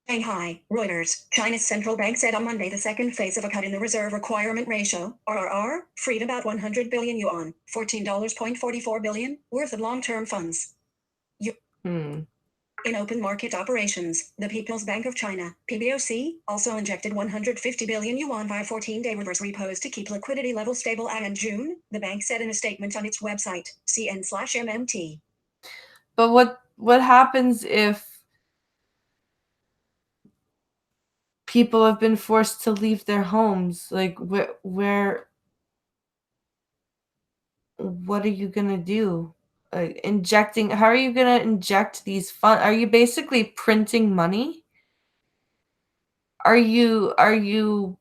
Shanghai, Reuters. China's central bank said on Monday the second phase of a cut in the reserve requirement ratio, RRR, freed about 100 billion yuan, $14.44 billion, worth of long-term funds. In open market operations, the People's Bank of China, PBOC, also injected 150 billion yuan via 14-day reverse repos to keep liquidity levels stable. And in June, the bank said in a statement on its website, CN/MMT. But what happens if people have been forced to leave their homes? Like, where what are you gonna do? Injecting? How are you gonna inject these funds? Are you basically printing money? Are you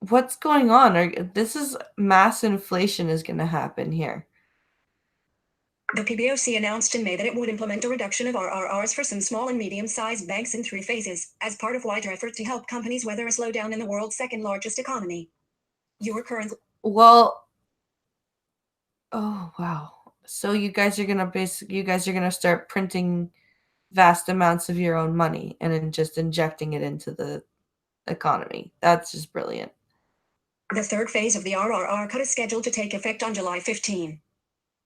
what's going on? This is mass inflation is gonna happen here. The PBOC announced in May that it would implement a reduction of RRRs for some small and medium-sized banks in 3 phases, as part of wider effort to help companies weather a slowdown in the world's second largest economy. Your current Well, oh wow. So you guys are gonna start printing vast amounts of your own money and then just injecting it into the economy. That's just brilliant. The third phase of the RRR cut is scheduled to take effect on July 15.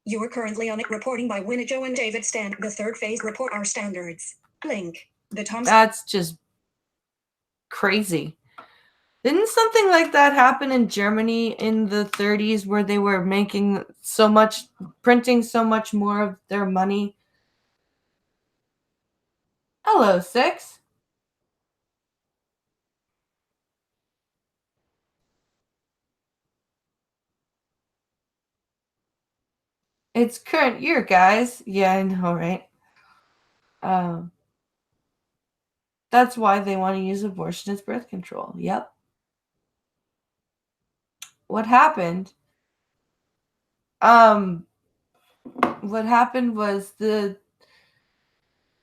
You are currently on it. Reporting by Winajo and David Stand. The third phase report our standards. Link. The Tom's. That's just crazy. Didn't something like that happen in Germany in the 30s where they were making so much, printing so much more of their money? Hello, Six. It's current year, guys. Yeah, I know, right? Um, that's why they want to use abortion as birth control. Yep. What happened? Um, what happened was the.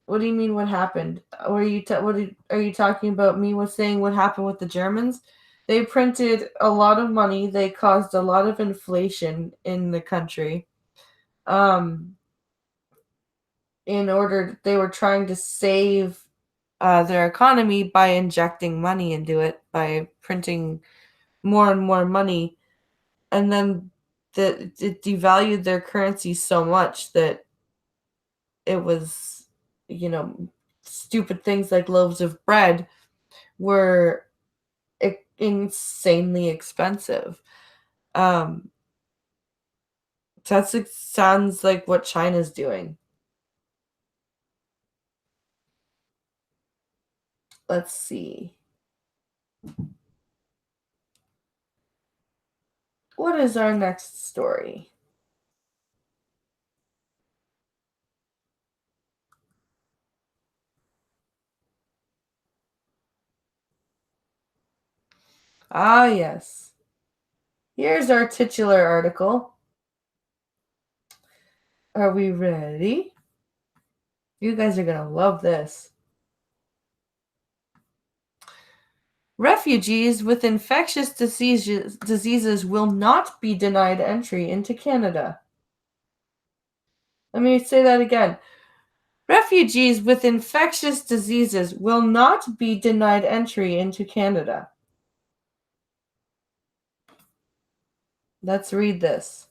What do you mean? What happened? Are you talking about me? Was saying what happened with the Germans? They printed a lot of money. They caused a lot of inflation in the country. Um, they were trying to save their economy by injecting money into it by printing more and more money, and then it devalued their currency so much that it was, stupid things like loaves of bread were insanely expensive. Um, sounds like what China's doing. Let's see. What is our next story? Ah, yes. Here's our titular article. Are we ready? You guys are going to love this. Refugees with infectious diseases will not be denied entry into Canada. Let me say that again. Refugees with infectious diseases will not be denied entry into Canada. Let's read this.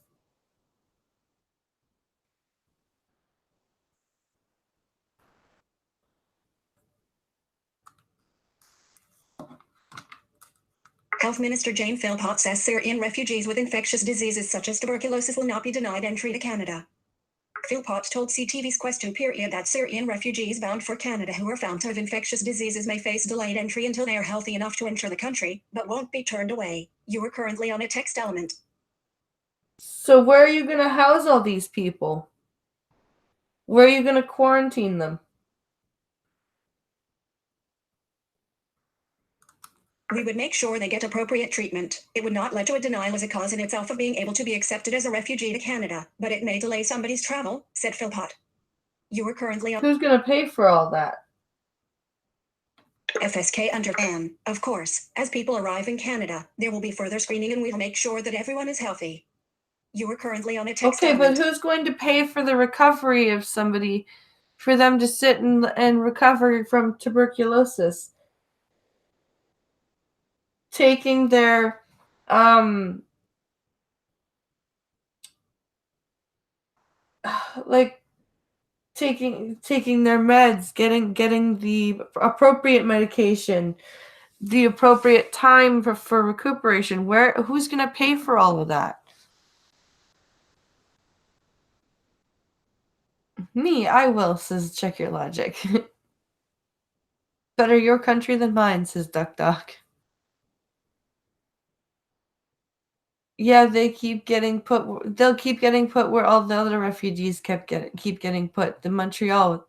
Health Minister Jane Philpott says Syrian refugees with infectious diseases such as tuberculosis will not be denied entry to Canada. Philpott told CTV's Question Period that Syrian refugees bound for Canada who are found to have infectious diseases may face delayed entry until they are healthy enough to enter the country, but won't be turned away. You are currently on a text element. So where are you going to house all these people? Where are you going to quarantine them? We would make sure they get appropriate treatment. It would not lead to a denial as a cause in itself of being able to be accepted as a refugee to Canada, but it may delay somebody's travel, said Philpott. You are currently on. Who's going to pay for all that? FSK under Anne. Of course, as people arrive in Canada, there will be further screening and we'll make sure that everyone is healthy. You are currently on a text Okay, element. but who's going to pay for the recovery of somebody, for them to sit and recover from tuberculosis? Taking their like taking their meds, getting the appropriate medication, the appropriate time for recuperation. Who's going to pay for all of that? Me, I will, says Check Your Logic. Better your country than mine, says Duck Duck. Yeah, they'll keep getting put where all the other refugees keep getting put. In Montreal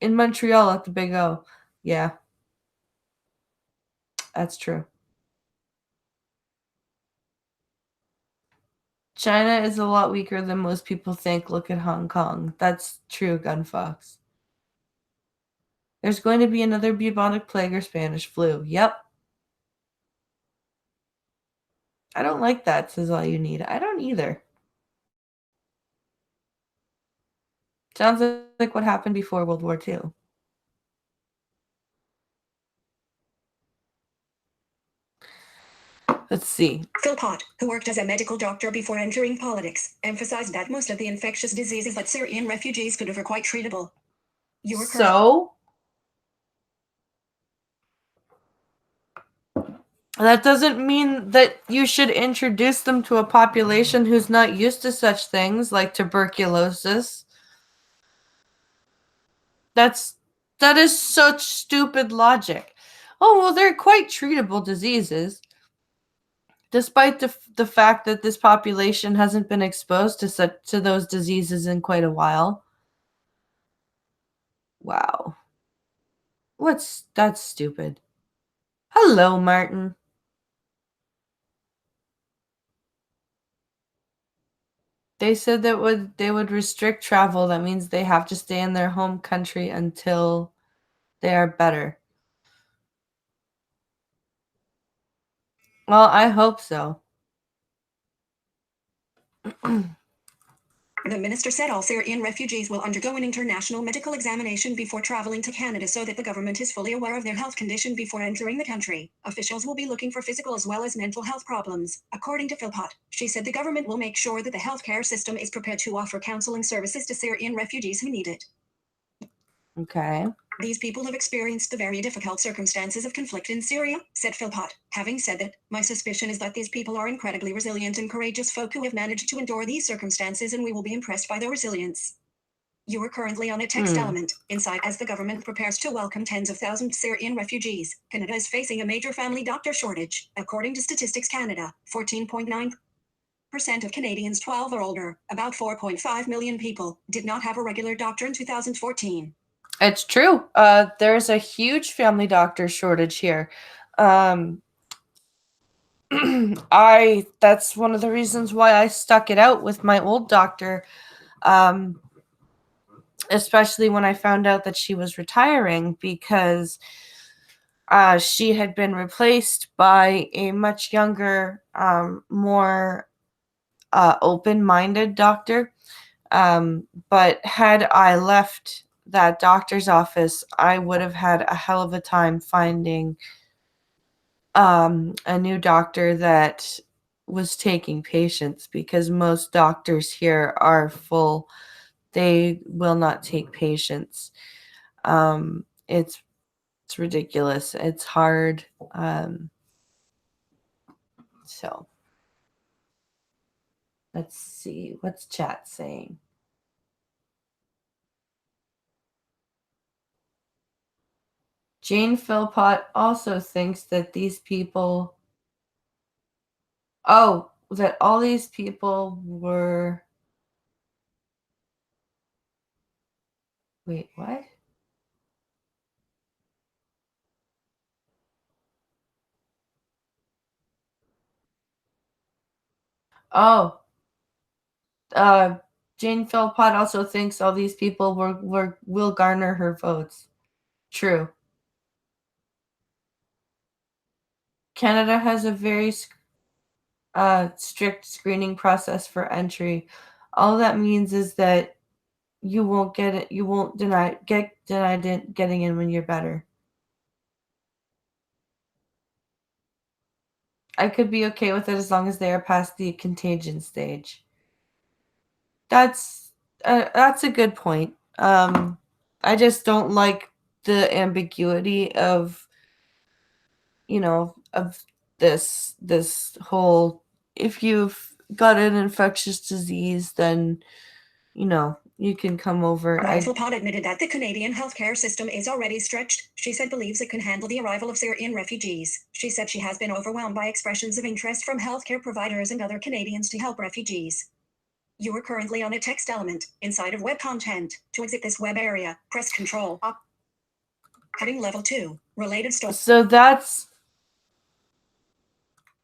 at the Big O. Yeah, that's true. China is a lot weaker than most people think. Look at Hong Kong. That's true, Gunfox. There's going to be another bubonic plague or Spanish flu. Yep. I don't like that, says All You Need. I don't either. Sounds like what happened before World War II. Let's see. Philpott, who worked as a medical doctor before entering politics, emphasized that most of the infectious diseases that Syrian refugees could have are quite treatable. So that doesn't mean that you should introduce them to a population who's not used to such things like tuberculosis. That is such stupid logic. Oh, well, they're quite treatable diseases, despite the fact that this population hasn't been exposed to those diseases in quite a while. Wow. That's stupid. Hello, Martin. They said that they would restrict travel. That means they have to stay in their home country until they are better. Well, I hope so. The minister said all Syrian refugees will undergo an international medical examination before traveling to Canada so that the government is fully aware of their health condition before entering the country. Officials will be looking for physical as well as mental health problems. According to Philpott, she said the government will make sure that the healthcare system is prepared to offer counseling services to Syrian refugees who need it. Okay. These people have experienced the very difficult circumstances of conflict in Syria, said Philpott. Having said that, my suspicion is that these people are incredibly resilient and courageous folk who have managed to endure these circumstances, and we will be impressed by their resilience. You are currently on a text element inside as the government prepares to welcome tens of thousands of Syrian refugees. Canada is facing a major family doctor shortage. According to Statistics Canada, 14.9% of Canadians 12 or older, about 4.5 million people, did not have a regular doctor in 2014. It's true. There's a huge family doctor shortage here. That's one of the reasons why I stuck it out with my old doctor, especially when I found out that she was retiring, because she had been replaced by a much younger, more open-minded doctor. But had I left that doctor's office, I would have had a hell of a time finding a new doctor that was taking patients, because most doctors here are full. They will not take patients. It's ridiculous. It's hard. So let's see. What's chat saying? Jane Philpott also thinks that these people. Oh, that all these people were. Wait, what? Oh, uh, Jane Philpott also thinks all these people will garner her votes. True. Canada has a very strict screening process for entry. All that means is that you won't get it. You won't get denied getting in when you're better. I could be okay with it as long as they are past the contagion stage. That's a good point. I just don't like the ambiguity of, of this whole, if you've got an infectious disease, then you can come over. Philpott admitted that the Canadian healthcare system is already stretched. She said believes it can handle the arrival of Syrian refugees. She said she has been overwhelmed by expressions of interest from healthcare providers and other Canadians to help refugees. You are currently on a text element inside of web content. To exit this web area, press Control Up. Heading level 2, related stories. So that's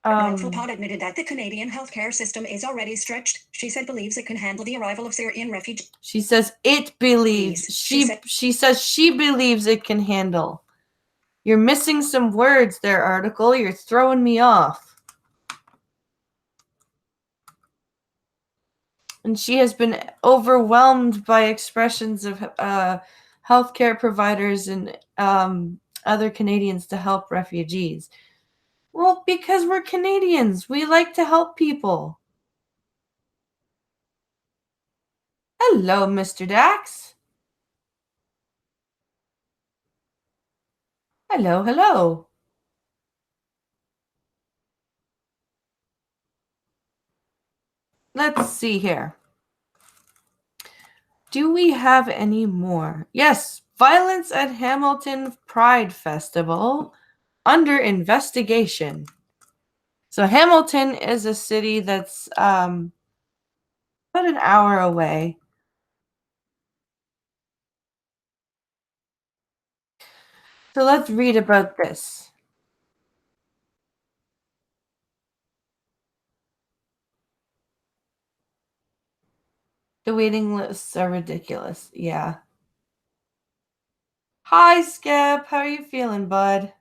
Philpott admitted that the Canadian healthcare system is already stretched. She said believes it can handle the arrival of Syrian refugees. She says it believes. She says she believes it can handle. You're missing some words there, article. You're throwing me off. And she has been overwhelmed by expressions of healthcare providers and other Canadians to help refugees. Well, because we're Canadians. We like to help people. Hello, Mr. Dax. Hello, hello. Let's see here. Do we have any more? Yes, violence at Hamilton Pride Festival under investigation. So Hamilton is a city that's about an hour away. So let's read about this. The waiting lists are ridiculous. Yeah. Hi, Skip. How are you feeling, bud?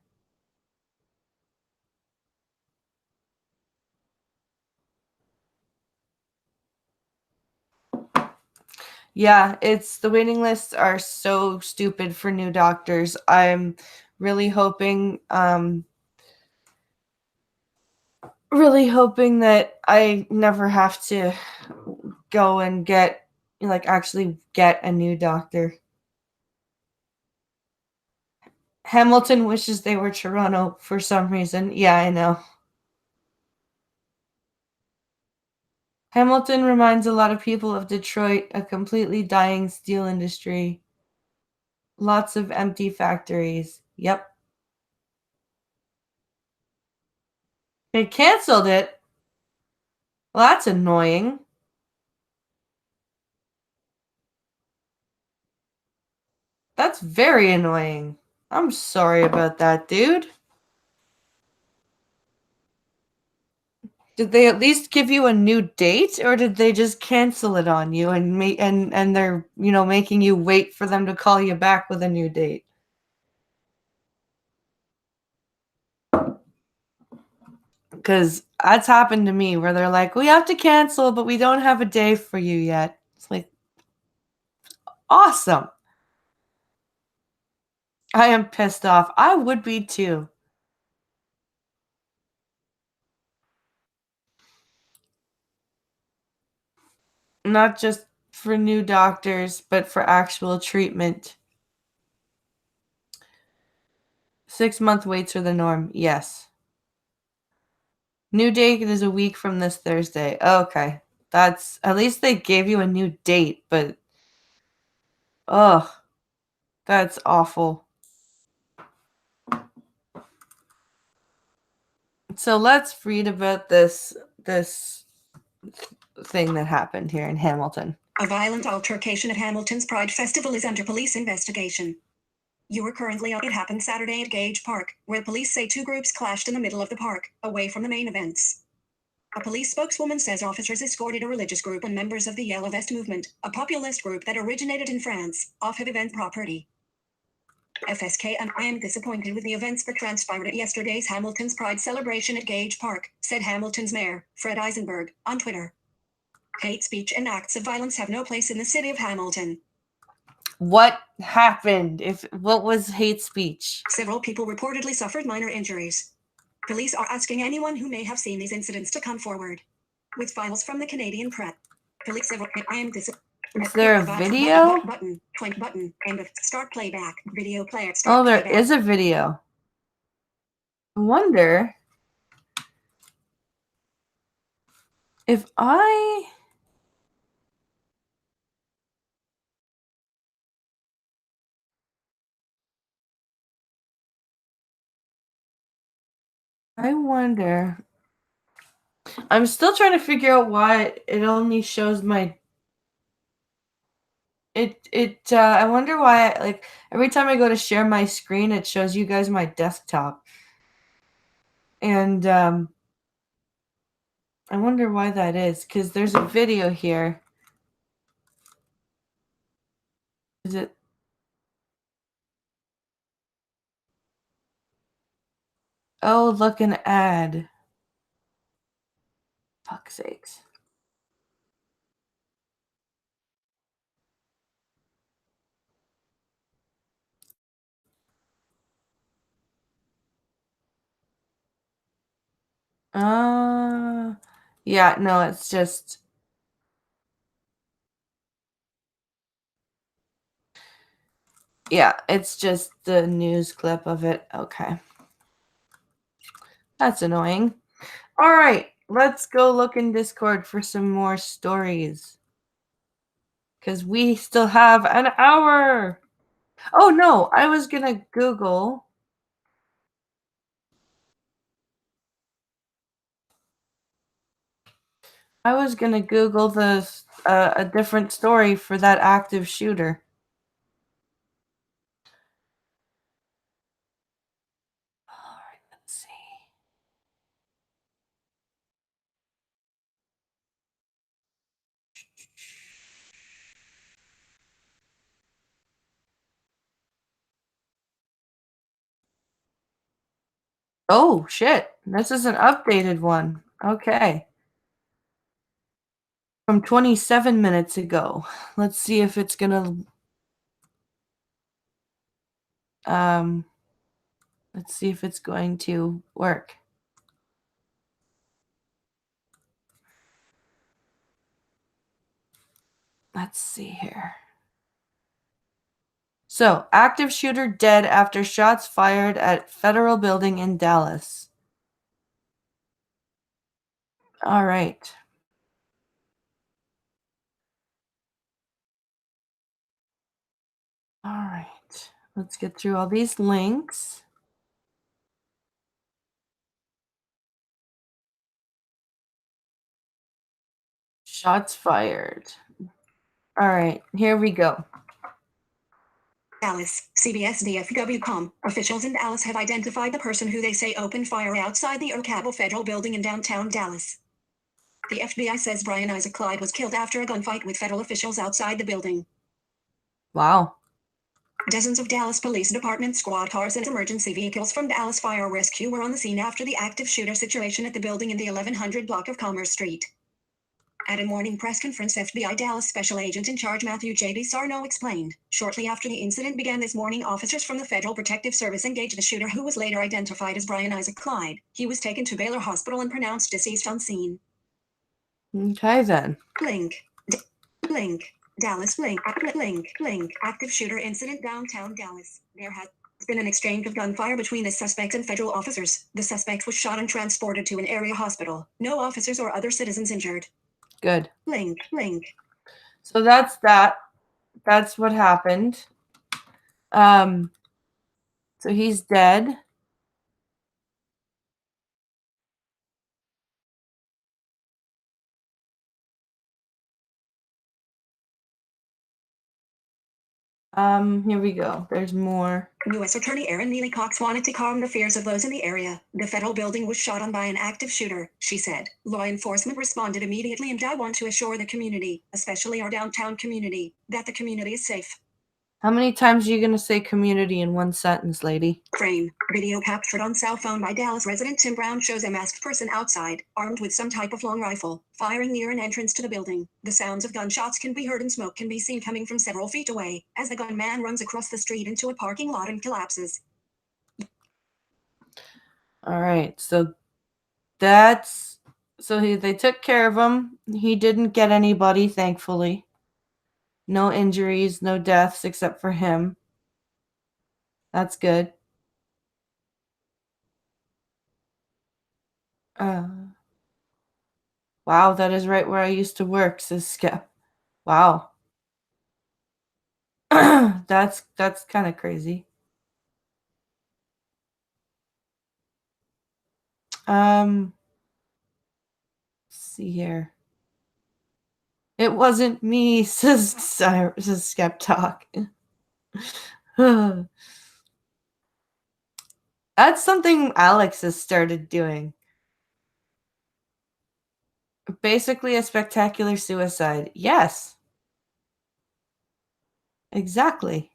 Yeah, it's the waiting lists are so stupid for new doctors. I'm really hoping that I never have to go and actually get a new doctor. Hamilton wishes they were Toronto for some reason. Yeah, I know. Hamilton reminds a lot of people of Detroit, a completely dying steel industry. Lots of empty factories. Yep. They canceled it. Well, that's annoying. That's very annoying. I'm sorry about that, dude. Did they at least give you a new date, or did they just cancel it on you and they're, making you wait for them to call you back with a new date? Because that's happened to me where they're like, we have to cancel, but we don't have a day for you yet. It's like, awesome. I am pissed off. I would be too. Not just for new doctors, but for actual treatment. 6-month waits are the norm. Yes. New date is a week from this Thursday. Okay. That's at least they gave you a new date, but ugh, that's awful. So let's read about this thing that happened here in Hamilton. A violent altercation at Hamilton's Pride Festival is under police investigation. You are currently on. It happened Saturday at Gage Park, where police say two groups clashed in the middle of the park, away from the main events. A police spokeswoman says officers escorted a religious group and members of the Yellow Vest movement, a populist group that originated in France, off of event property. FSK and I am disappointed with the events that transpired at yesterday's Hamilton's Pride celebration at Gage Park, said Hamilton's mayor, Fred Eisenberg, on Twitter. Hate speech and acts of violence have no place in the city of Hamilton. What happened? What was hate speech? Several people reportedly suffered minor injuries. Police are asking anyone who may have seen these incidents to come forward. With files from the Canadian press. Police I am disappointed. Is there a video? Button, end of start playback, video player. Oh, there is a video. I wonder if I wonder. I'm still trying to figure out why it only shows my. I wonder why. Every time I go to share my screen, it shows you guys my desktop, and I wonder why that is. Because there's a video here. Is it? Oh, look, an ad. Fuck's sakes. Yeah, no, it's just. Yeah, it's just the news clip of it. Okay. That's annoying. All right, let's go look in Discord for some more stories. Because we still have an hour. Oh, no, I was going to Google. A different story for that active shooter. All right, let's see. Oh, shit. This is an updated one. Okay. from 27 minutes ago. Let's see if it's gonna let's see if it's going to work. Let's see here. So, active shooter dead after shots fired at federal building in Dallas. All right. All right. Let's get through all these links. Shots fired. All right, here we go. Dallas, CBS DFW.com. Officials in Dallas have identified the person who they say opened fire outside the Communicable federal building in downtown Dallas. The FBI says Brian Isaac Clyde was killed after a gunfight with federal officials outside the building. Wow. Dozens of Dallas Police Department squad cars and emergency vehicles from Dallas Fire Rescue were on the scene after the active shooter situation at the building in the 1100 block of Commerce Street. At a morning press conference, FBI Dallas Special Agent in Charge Matthew J.D. Sarno explained, shortly after the incident began this morning, officers from the Federal Protective Service engaged the shooter, who was later identified as Brian Isaac Clyde. He was taken to Baylor Hospital and pronounced deceased on scene. Okay, then. Link. Dallas link. Active shooter incident downtown Dallas. There has been an exchange of gunfire between the suspect and federal officers. The suspect was shot and transported to an area hospital. No officers or other citizens injured. Good. Link. So that's that. That's what happened. So he's dead. Here we go. There's more. U.S. Attorney Erin Neely Cox wanted to calm the fears of those in the area. The federal building was shot on by an active shooter, she said. Law enforcement responded immediately, and I want to assure the community, especially our downtown community, that the community is safe. How many times are you going to say community in one sentence, lady? Crane. Video captured on cell phone by Dallas resident Tim Brown shows a masked person outside, armed with some type of long rifle, firing near an entrance to the building. The sounds of gunshots can be heard and smoke can be seen coming from several feet away, as the gunman runs across the street into a parking lot and collapses. All right, so they took care of him. He didn't get anybody, thankfully. No injuries, no deaths except for him. That's good. Wow, that is right where I used to work, says Skep. Wow. That's kind of crazy. Let's see here. It wasn't me, says Skep Talk. That's something Alex has started doing. Basically a spectacular suicide. Yes. Exactly.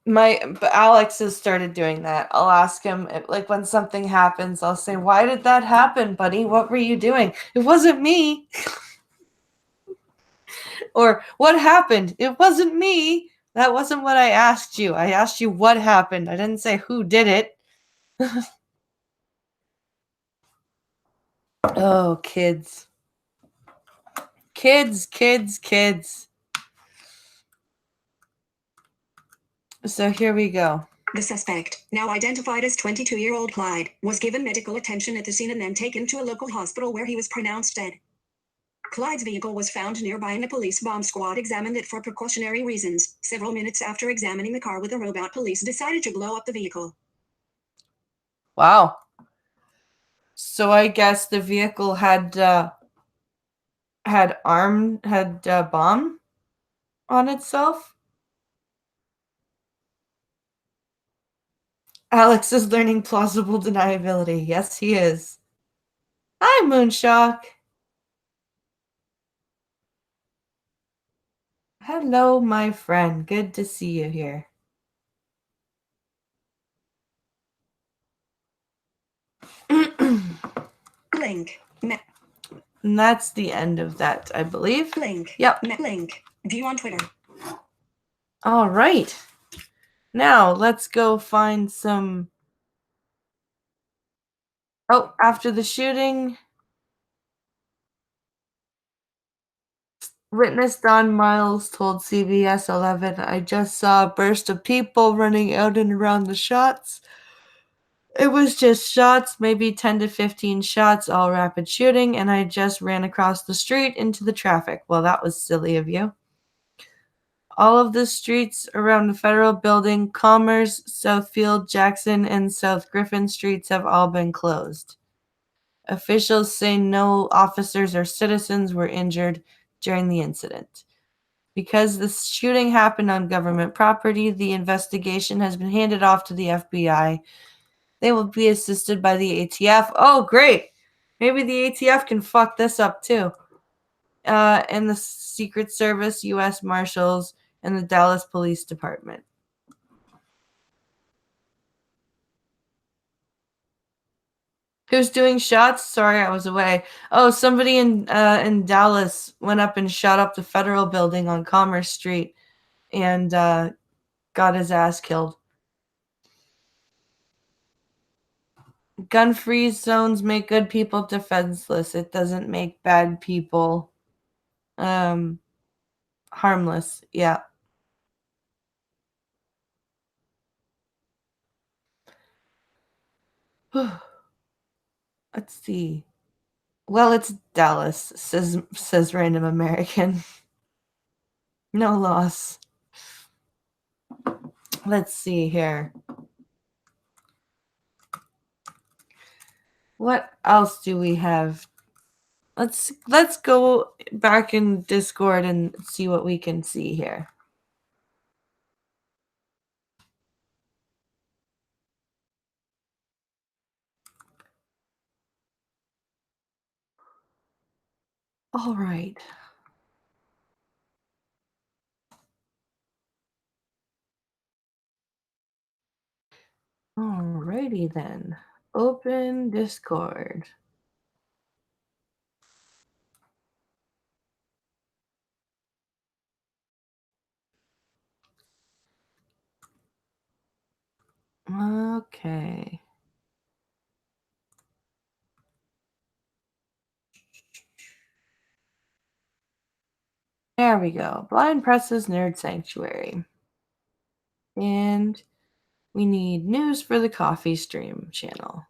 But Alex has started doing that. I'll ask him if, like, when something happens, I'll say, "Why did that happen, buddy? What were you doing?" "It wasn't me." Or, "What happened?" "It wasn't me." That wasn't what I asked you. I asked you what happened. I didn't say who did it. Oh, kids. Kids. So here we go. The suspect, now identified as 22-year-old Clyde, was given medical attention at the scene and then taken to a local hospital where he was pronounced dead. Clyde's vehicle was found nearby and a police bomb squad examined it for precautionary reasons. Several minutes after examining the car with a robot, police decided to blow up the vehicle. Wow. So I guess the vehicle had bomb on itself. Alex is learning plausible deniability. Yes, he is. Hi, Moonshock. Hello, my friend. Good to see you here. Link. And that's the end of that, I believe. Link. Yep. Link. View on Twitter. All right. Now let's go find some. Oh, after the shooting, witness Don Miles told CBS 11, "I just saw a burst of people running out and around the shots. It was just shots, maybe 10 to 15 shots, all rapid shooting, and I just ran across the street into the traffic." Well, that was silly of you. All of the streets around the federal building, Commerce, Southfield, Jackson, and South Griffin streets have all been closed. Officials say no officers or citizens were injured during the incident. Because the shooting happened on government property, the investigation has been handed off to the FBI. They will be assisted by the ATF. Oh, great! Maybe the ATF can fuck this up too. And the Secret Service, U.S. Marshals, and the Dallas Police Department. Who's doing shots? Sorry, I was away. Oh, somebody in Dallas went up and shot up the federal building on Commerce Street and got his ass killed. Gun-free zones make good people defenseless. It doesn't make bad people harmless. Yeah. Let's see. Well, it's Dallas, says random American. No loss. Let's see here. What else do we have? Let's go back in Discord and see what we can see here. All right. Alrighty then. Open Discord. Okay. There we go. Blind Press's Nerd Sanctuary. And we need news for the coffee stream channel.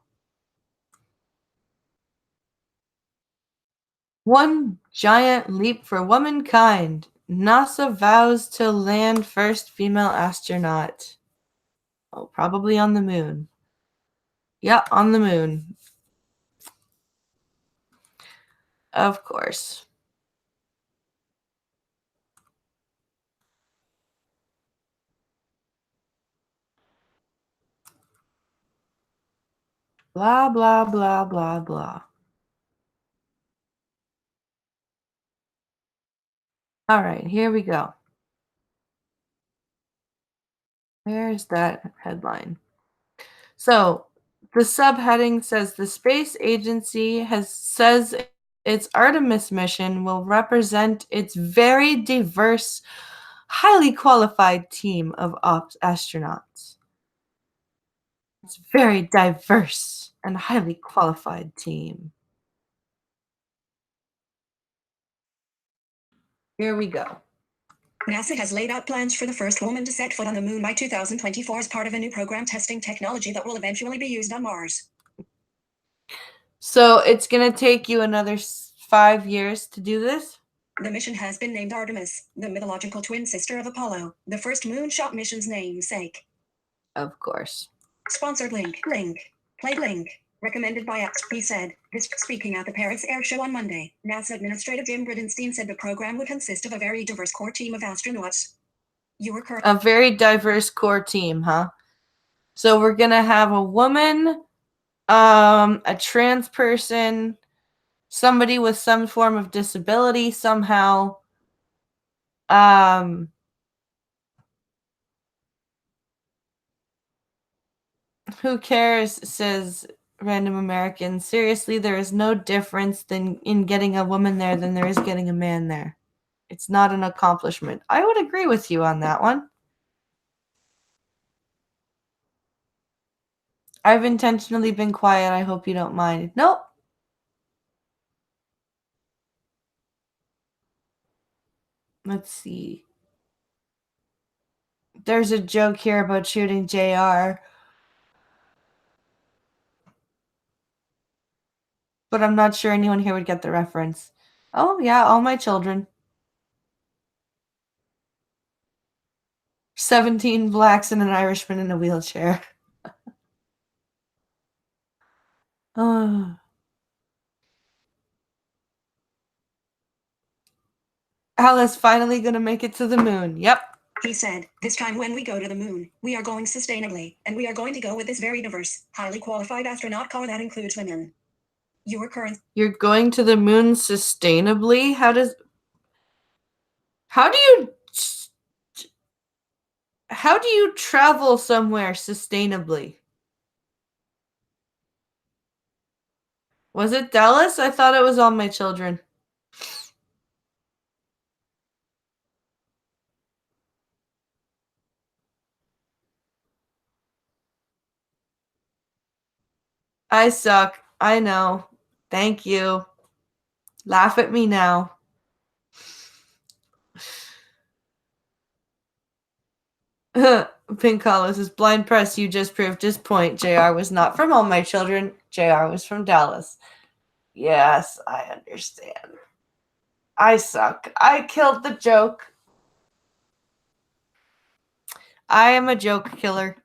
One giant leap for womankind. NASA vows to land first female astronaut. Oh, probably on the moon. Yeah, on the moon. Of course. Blah, blah, blah, blah, blah. All right, here we go. Where's that headline? So the subheading says the space agency says its Artemis mission will represent its very diverse, highly qualified team of astronauts. It's very diverse and highly qualified team. Here we go. NASA has laid out plans for the first woman to set foot on the moon by 2024 as part of a new program testing technology that will eventually be used on Mars. So it's going to take you another 5 years to do this? The mission has been named Artemis, the mythological twin sister of Apollo, the first moonshot mission's namesake. Of course. Sponsored link. Played link. Recommended by XP said, this speaking at the Paris Air Show on Monday, NASA Administrator Jim Bridenstine said the program would consist of a very diverse core team of astronauts. A very diverse core team, huh? So we're going to have a woman, a trans person, somebody with some form of disability somehow, who cares, says Random Americans. Seriously, there is no difference in getting a woman there than there is getting a man there. It's not an accomplishment. I would agree with you on that one. I've intentionally been quiet. I hope you don't mind. Nope. Let's see. There's a joke here about shooting JR. But I'm not sure anyone here would get the reference. Oh, yeah, All My Children. 17 blacks and an Irishman in a wheelchair. Oh. Alice finally gonna make it to the moon. Yep. He said, this time when we go to the moon, we are going sustainably, and we are going to go with this very diverse, highly qualified astronaut corps that includes women. You're going to the moon sustainably? How do you travel somewhere sustainably? Was it Dallas? I thought it was All My Children. I suck. I know. Thank you. Laugh at me now. Pink Hollow says, blind press, you just proved his point. JR was not from All My Children. JR was from Dallas. Yes, I understand. I suck. I killed the joke. I am a joke killer.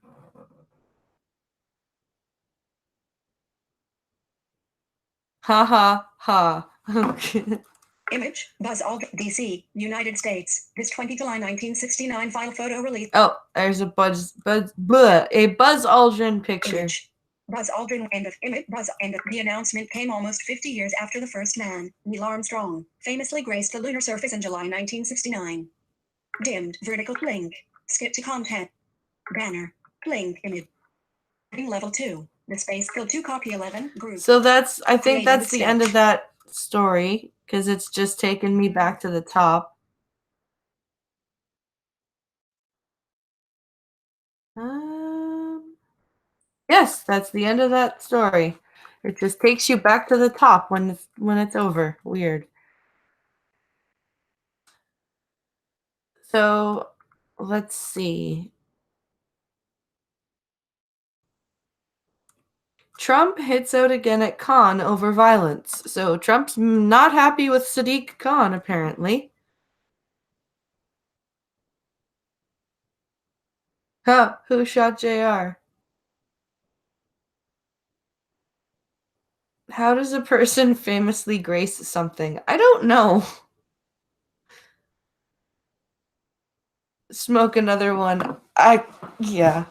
Ha ha ha. Image, Buzz Aldrin, DC, United States. This 20 July 1969 file photo release. Oh, there's a Buzz Aldrin picture. Image. Buzz Aldrin, end of image. The announcement came almost 50 years after the first man, Neil Armstrong, famously graced the lunar surface in July 1969. Dimmed, vertical link. Skip to content. Banner. Link image. Level 2. The space fill 2 copy 11 group. So I think that's the end of that story, because it's just taken me back to the top. Yes, that's the end of that story. It just takes you back to the top when it's over. Weird. So let's see. Trump hits out again at Khan over violence. So Trump's not happy with Sadiq Khan, apparently. Huh, who shot JR? How does a person famously grace something? I don't know. Smoke another one. Yeah.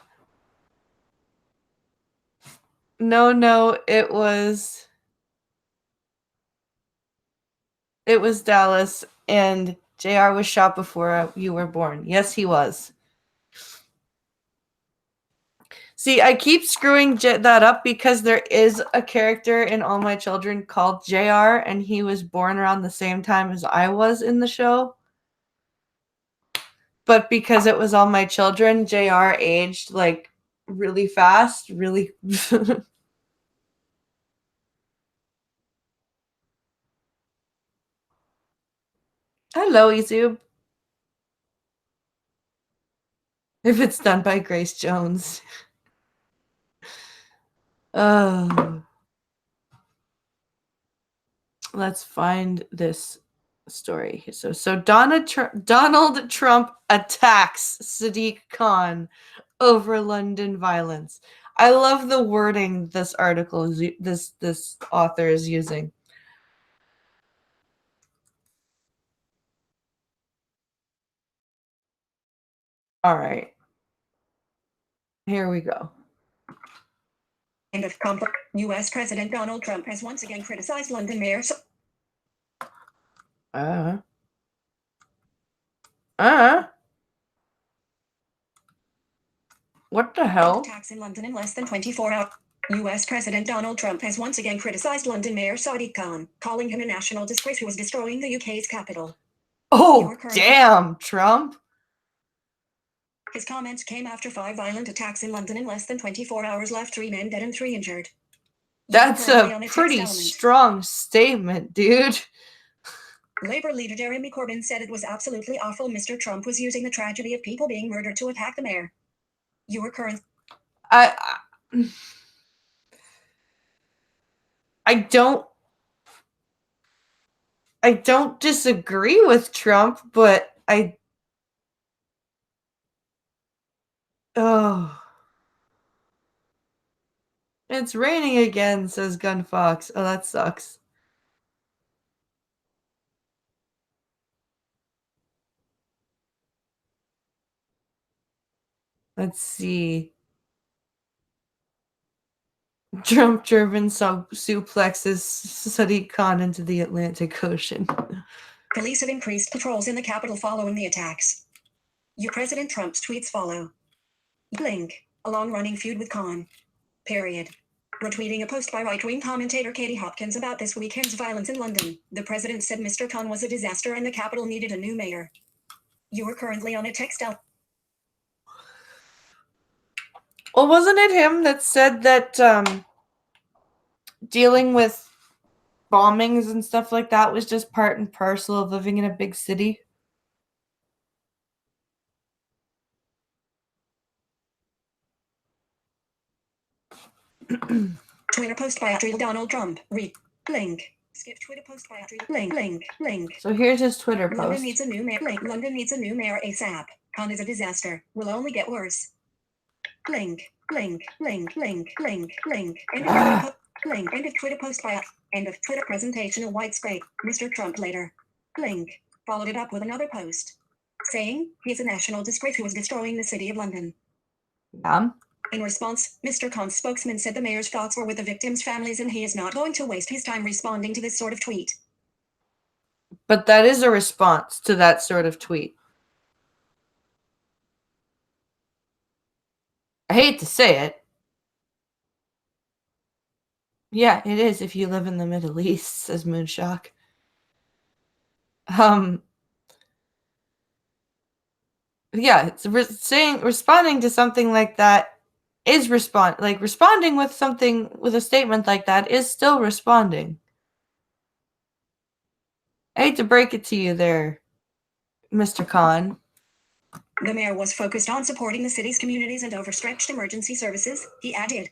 No, it was Dallas, and JR was shot before you were born. Yes, he was. See, I keep screwing that up because there is a character in All My Children called JR, and he was born around the same time as I was in the show. But because it was All My Children, JR aged like really fast, really. Hello, YouTube. If it's done by Grace Jones. Let's find this story. So Donald Trump attacks Sadiq Khan over London violence. I love the wording this article this author is using. All right. Here we go. End of U.S. President Donald Trump has once again criticized London Mayor. What the hell? Attacks in London in less than 24 hours. U.S. President Donald Trump has once again criticized London Mayor Sadiq Khan, calling him a national disgrace who was destroying the UK's capital. Oh, damn, Trump. His comments came after 5 violent attacks in London in less than 24 hours left 3 men dead and 3 injured. That's a pretty strong statement, dude. Labour leader Jeremy Corbyn said it was absolutely awful Mr. Trump was using the tragedy of people being murdered to attack the mayor. Your current... I don't disagree with Trump, but it's raining again, says Gunfox. Oh, that sucks. Let's see. Trump-driven suplexes Sadiq Khan into the Atlantic Ocean. Police have increased patrols in the capital following the attacks. Your President Trump's tweets follow. Link. A long-running feud with Khan. Period. Retweeting a post by right-wing commentator Katie Hopkins about this weekend's violence in London, the president said Mr. Khan was a disaster and the capital needed a new mayor. You are currently on a textile. Well, wasn't it him that said that dealing with bombings and stuff like that was just part and parcel of living in a big city? Twitter post by Donald Trump. Link. Skip Twitter post by link. So here's his Twitter post. London needs a new mayor. London needs a new mayor ASAP. Khan is a disaster. Will only get worse. Link. End of Twitter post by end of Twitter presentation of white scrape. Mr. Trump later. Link. Followed it up with another post saying he's a national disgrace who was destroying the city of London. In response, Mr. Khan's spokesman said the mayor's thoughts were with the victims' families and he is not going to waste his time responding to this sort of tweet. But that is a response to that sort of tweet. I hate to say it. Yeah, it is if you live in the Middle East, says Moonshock. Yeah, it's responding to something like that is responding with something with a statement like that is still responding. I hate to break it to you there, Mr. Khan. The mayor was focused on supporting the city's communities and overstretched emergency services, he added.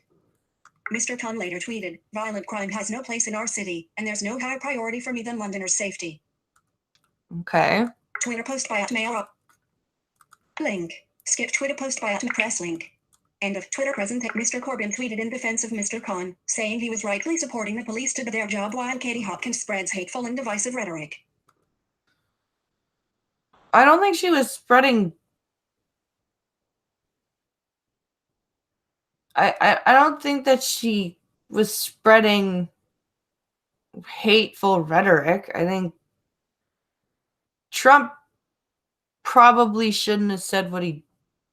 Mr. Khan later tweeted, violent crime has no place in our city, and there's no higher priority for me than Londoners' safety. Okay. Twitter post by @mayor. Link. Skip Twitter post by @press link. End of Twitter presentation. Mr. Corbyn tweeted in defense of Mr. Khan, saying he was rightly supporting the police to do their job while Katie Hopkins spreads hateful and divisive rhetoric. I don't think she was spreading... I don't think that she was spreading hateful rhetoric. I think Trump probably shouldn't have said what he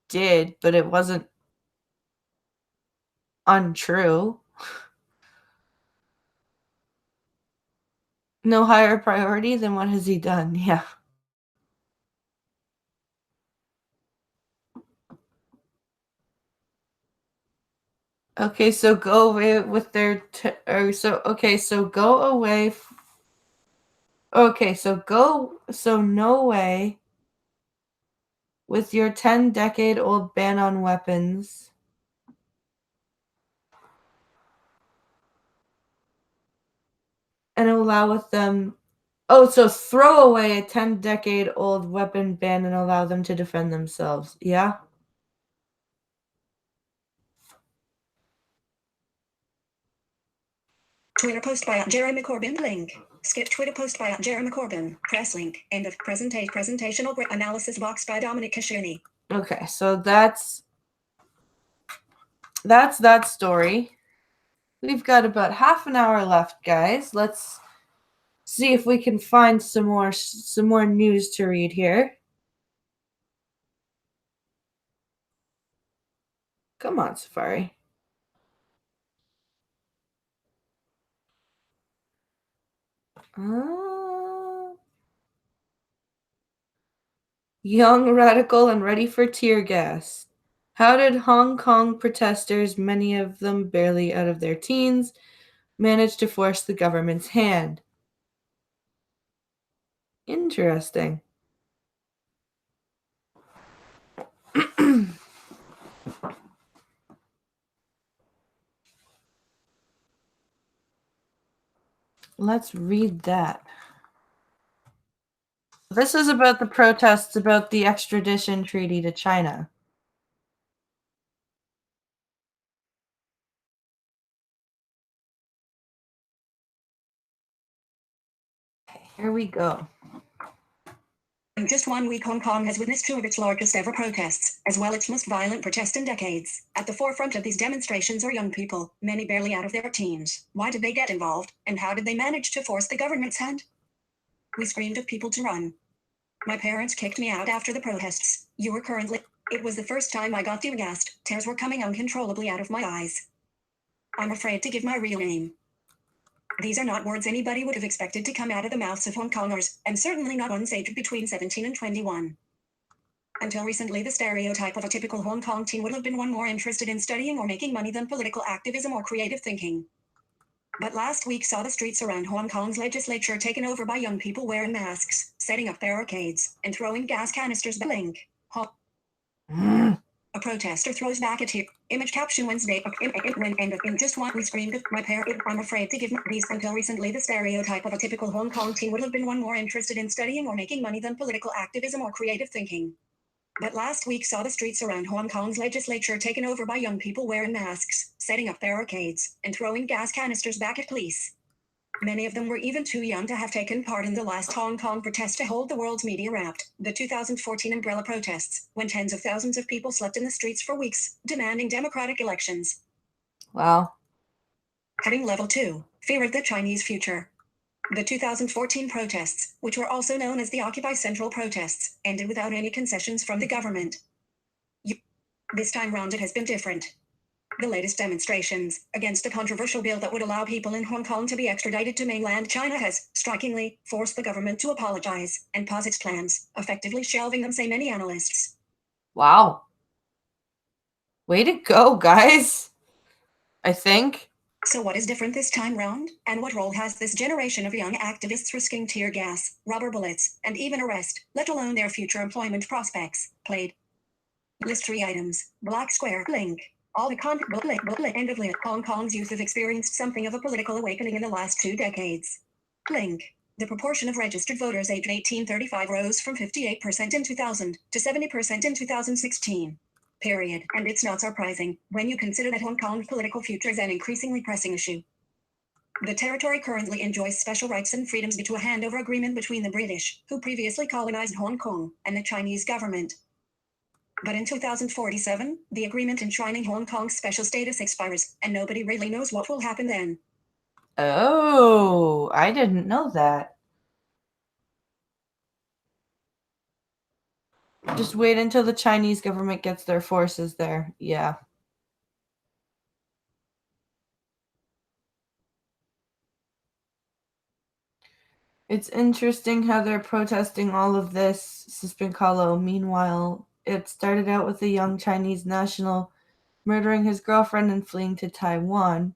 did, but it wasn't untrue. No higher priority? Then what has he done? Yeah. Okay, so go away with their... so go away... so no way with your 10-decade-old ban on weapons. And allow with them... Oh, so throw away a 10-decade-old weapon ban and allow them to defend themselves. Yeah? Twitter post by @Jeremy Link. Skip Twitter post by @Jeremy Press link. End of presentational analysis box by Dominic Kashuni. Okay, so that's that story. We've got about half an hour left, guys. Let's see if we can find some more news to read here. Come on, Safari. Young, radical, and ready for tear gas. How did Hong Kong protesters, many of them barely out of their teens, manage to force the government's hand? Interesting. Let's read that. This is about the protests about the extradition treaty to China. Okay, here we go. In just 1 week, Hong Kong has witnessed 2 of its largest ever protests, as well its most violent protest in decades. At the forefront of these demonstrations are young people, many barely out of their teens. Why did they get involved, and how did they manage to force the government's hand? We screamed at people to run. My parents kicked me out after the protests. You were currently... It was the first time I got tear gassed. Tears were coming uncontrollably out of my eyes. I'm afraid to give my real name. These are not words anybody would have expected to come out of the mouths of Hong Kongers, and certainly not ones aged between 17 and 21. Until recently, the stereotype of a typical Hong Kong teen would have been one more interested in studying or making money than political activism or creative thinking. But last week saw the streets around Hong Kong's legislature taken over by young people wearing masks, setting up barricades, and throwing gas canisters. Blink. A protester throws back a tear. Image caption Wednesday. In just one, we screamed at my parent. I'm afraid to give these. Until recently, the stereotype of a typical Hong Kong teen would have been one more interested in studying or making money than political activism or creative thinking. But last week saw the streets around Hong Kong's legislature taken over by young people wearing masks, setting up barricades, and throwing gas canisters back at police. Many of them were even too young to have taken part in the last Hong Kong protest to hold the world's media wrapped, the 2014 umbrella protests, when tens of thousands of people slept in the streets for weeks, demanding democratic elections. Wow. Heading level 2, fear of the Chinese future. The 2014 protests, which were also known as the Occupy Central protests, ended without any concessions from the government. This time round it has been different. The latest demonstrations against a controversial bill that would allow people in Hong Kong to be extradited to mainland China has, strikingly, forced the government to apologize and pause its plans, effectively shelving them, say many analysts. Wow. Way to go, guys. I think. So what is different this time round? And what role has this generation of young activists risking tear gas, rubber bullets, and even arrest, let alone their future employment prospects, played? List 3 items. Black square. Link. All the content. End of list. Hong Kong's youth have experienced something of a political awakening in the last 2 decades. Link. The proportion of registered voters aged 18-35 rose from 58% in 2000 to 70% in 2016. Period. And it's not surprising when you consider that Hong Kong's political future is an increasingly pressing issue. The territory currently enjoys special rights and freedoms due to a handover agreement between the British, who previously colonized Hong Kong, and the Chinese government. But in 2047, the agreement enshrining Hong Kong's special status expires, and nobody really knows what will happen then. Oh, I didn't know that. Just wait until the Chinese government gets their forces there. Yeah. It's interesting how they're protesting all of this, Sispinkalo. Meanwhile, it started out with a young Chinese national murdering his girlfriend and fleeing to Taiwan.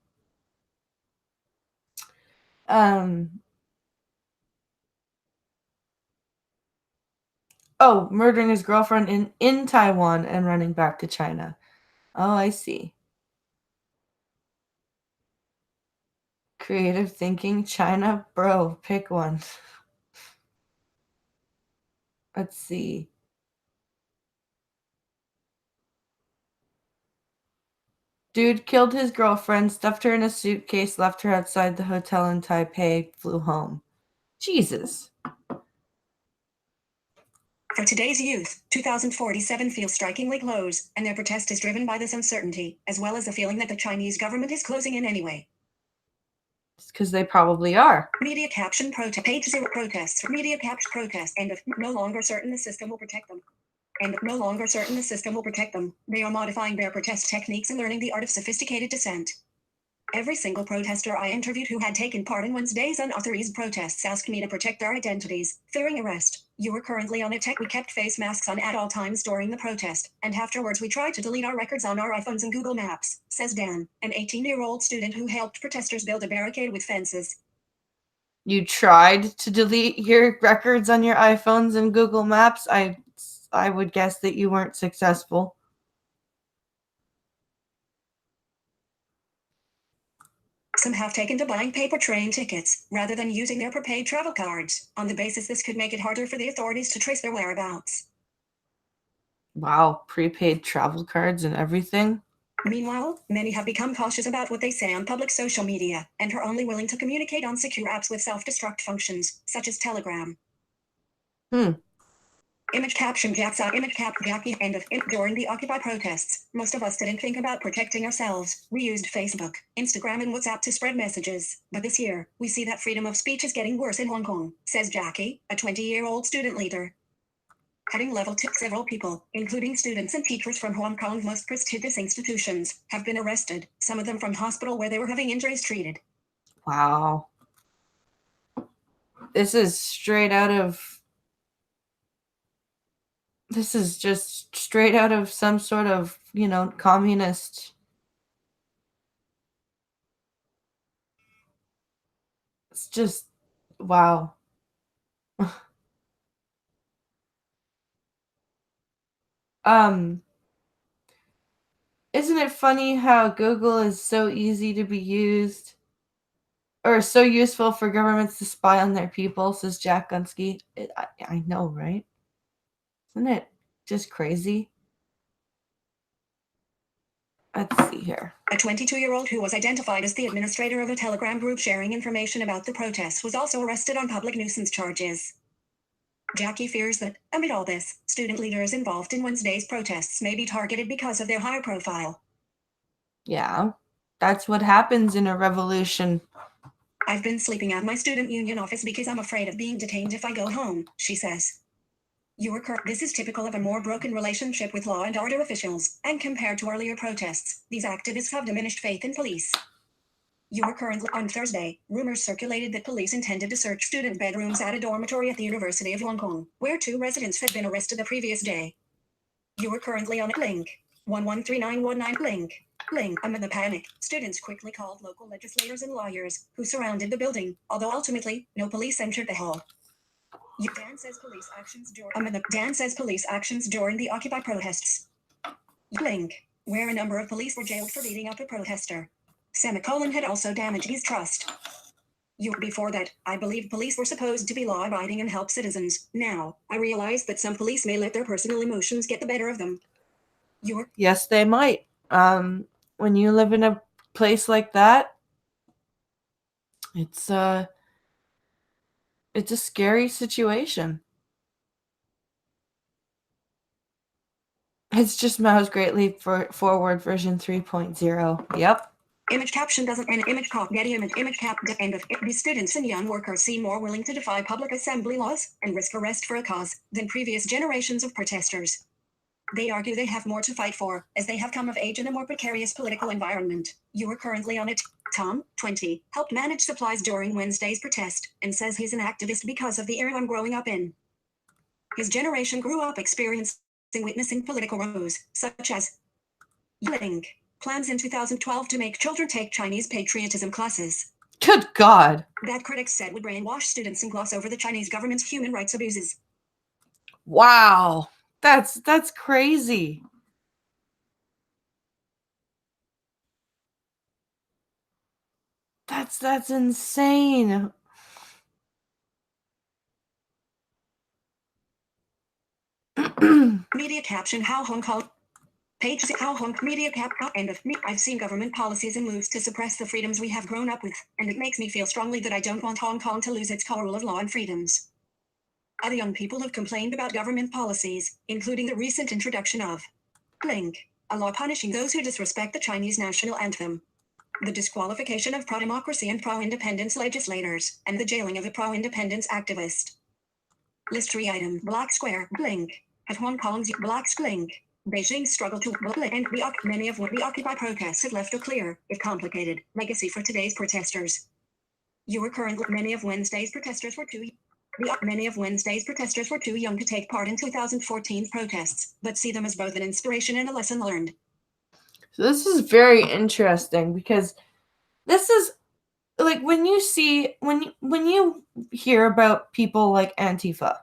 Murdering his girlfriend in Taiwan and running back to China. Oh, I see. Creative thinking, China, bro, pick one. Let's see. Dude killed his girlfriend, stuffed her in a suitcase, left her outside the hotel in Taipei, flew home. Jesus. For today's youth, 2047 feels strikingly close, and their protest is driven by this uncertainty, as well as the feeling that the Chinese government is closing in anyway. It's because they probably are. Media caption protest. Page 0 protests. Media caption protest. And no longer certain the system will protect them. They are modifying their protest techniques and learning the art of sophisticated dissent. Every single protester I interviewed who had taken part in Wednesday's unauthorized protests asked me to protect their identities, fearing arrest. You were currently on a tech. We kept face masks on at all times during the protest, and afterwards we tried to delete our records on our iPhones and Google Maps, says Dan, an 18-year-old student who helped protesters build a barricade with fences. You tried to delete your records on your iPhones and Google Maps. I would guess that you weren't successful. Some have taken to buying paper train tickets rather than using their prepaid travel cards, on the basis this could make it harder for the authorities to trace their whereabouts. Wow, prepaid travel cards and everything. Meanwhile, many have become cautious about what they say on public social media and are only willing to communicate on secure apps with self-destruct functions, such as Telegram. Image caption Jackie end of during the Occupy protests. Most of us didn't think about protecting ourselves. We used Facebook, Instagram, and WhatsApp to spread messages. But this year, we see that freedom of speech is getting worse in Hong Kong, says Jackie, a 20-year-old student leader. Having leveled to several people, including students and teachers from Hong Kong's most prestigious institutions, have been arrested, some of them from hospital where they were having injuries treated. Wow. This is just straight out of some sort of, communist. It's just, wow. Isn't it funny how Google is so easy to be used, or so useful for governments to spy on their people, says Jack Gunsky. I know, right? Isn't it just crazy? Let's see here. A 22-year-old who was identified as the administrator of a Telegram group sharing information about the protests was also arrested on public nuisance charges. Jackie fears that, amid all this, student leaders involved in Wednesday's protests may be targeted because of their high profile. Yeah, that's what happens in a revolution. I've been sleeping at my student union office because I'm afraid of being detained if I go home, she says. This is typical of a more broken relationship with law and order officials, and compared to earlier protests, these activists have diminished faith in police. Currently on Thursday, rumors circulated that police intended to search student bedrooms at a dormitory at the University of Hong Kong, where 2 residents had been arrested the previous day. You are currently on a link. 113919 link. Amid the panic, students quickly called local legislators and lawyers, who surrounded the building, although ultimately, no police entered the hall. Dan says police actions during the Occupy protests. Link, where a number of police were jailed for beating up a protester. Semicolon had also damaged his trust. Before that, I believed police were supposed to be law-abiding and help citizens. Now, I realize that some police may let their personal emotions get the better of them. Yes, they might. When you live in a place like that, it's a scary situation. It's just Mao's Great Leap Forward version 3.0. Yep. Image caption doesn't end. Image cop. Getty image cap. End of. These students and young workers seem more willing to defy public assembly laws and risk arrest for a cause than previous generations of protesters. They argue they have more to fight for, as they have come of age in a more precarious political environment. You are currently on it. Tom, 20, helped manage supplies during Wednesday's protest, and says he's an activist because of the era I'm growing up in. His generation grew up witnessing political woes, such as Link plans in 2012 to make children take Chinese patriotism classes. Good God. That critics said would brainwash students and gloss over the Chinese government's human rights abuses. Wow. That's crazy. That's insane. Media caption: How Hong Kong page how Hong media cap end of me. I've seen government policies and moves to suppress the freedoms we have grown up with, and it makes me feel strongly that I don't want Hong Kong to lose its core rule of law and freedoms. Other young people have complained about government policies, including the recent introduction of Link, a law punishing those who disrespect the Chinese national anthem, the disqualification of pro-democracy and pro-independence legislators, and the jailing of a pro-independence activist. List 3 item: Black Square, Link. At Hong Kong's Black Link. Beijing's struggle to and many of what the Occupy protests have left a clear, if complicated, legacy for today's protesters. Many of Wednesday's protesters were too young to take part in 2014 protests, but see them as both an inspiration and a lesson learned. So this is very interesting because this is like when you hear about people like Antifa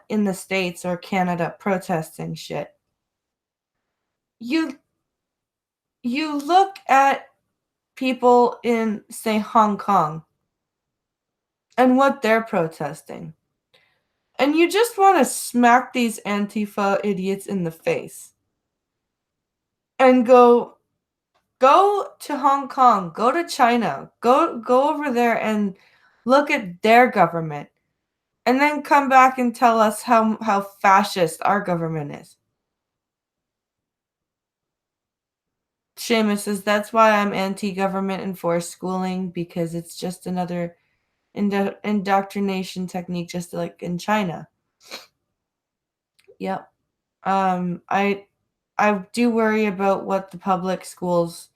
in the States or Canada protesting shit, you look at people in, say, Hong Kong and what they're protesting, and you just want to smack these Antifa idiots in the face and go to Hong Kong, go to China, go over there and look at their government, and then come back and tell us how fascist our government is. Seamus says, that's why I'm anti-government enforced schooling, because it's just another indoctrination technique, just like in China. Yep. I do worry about what the public schools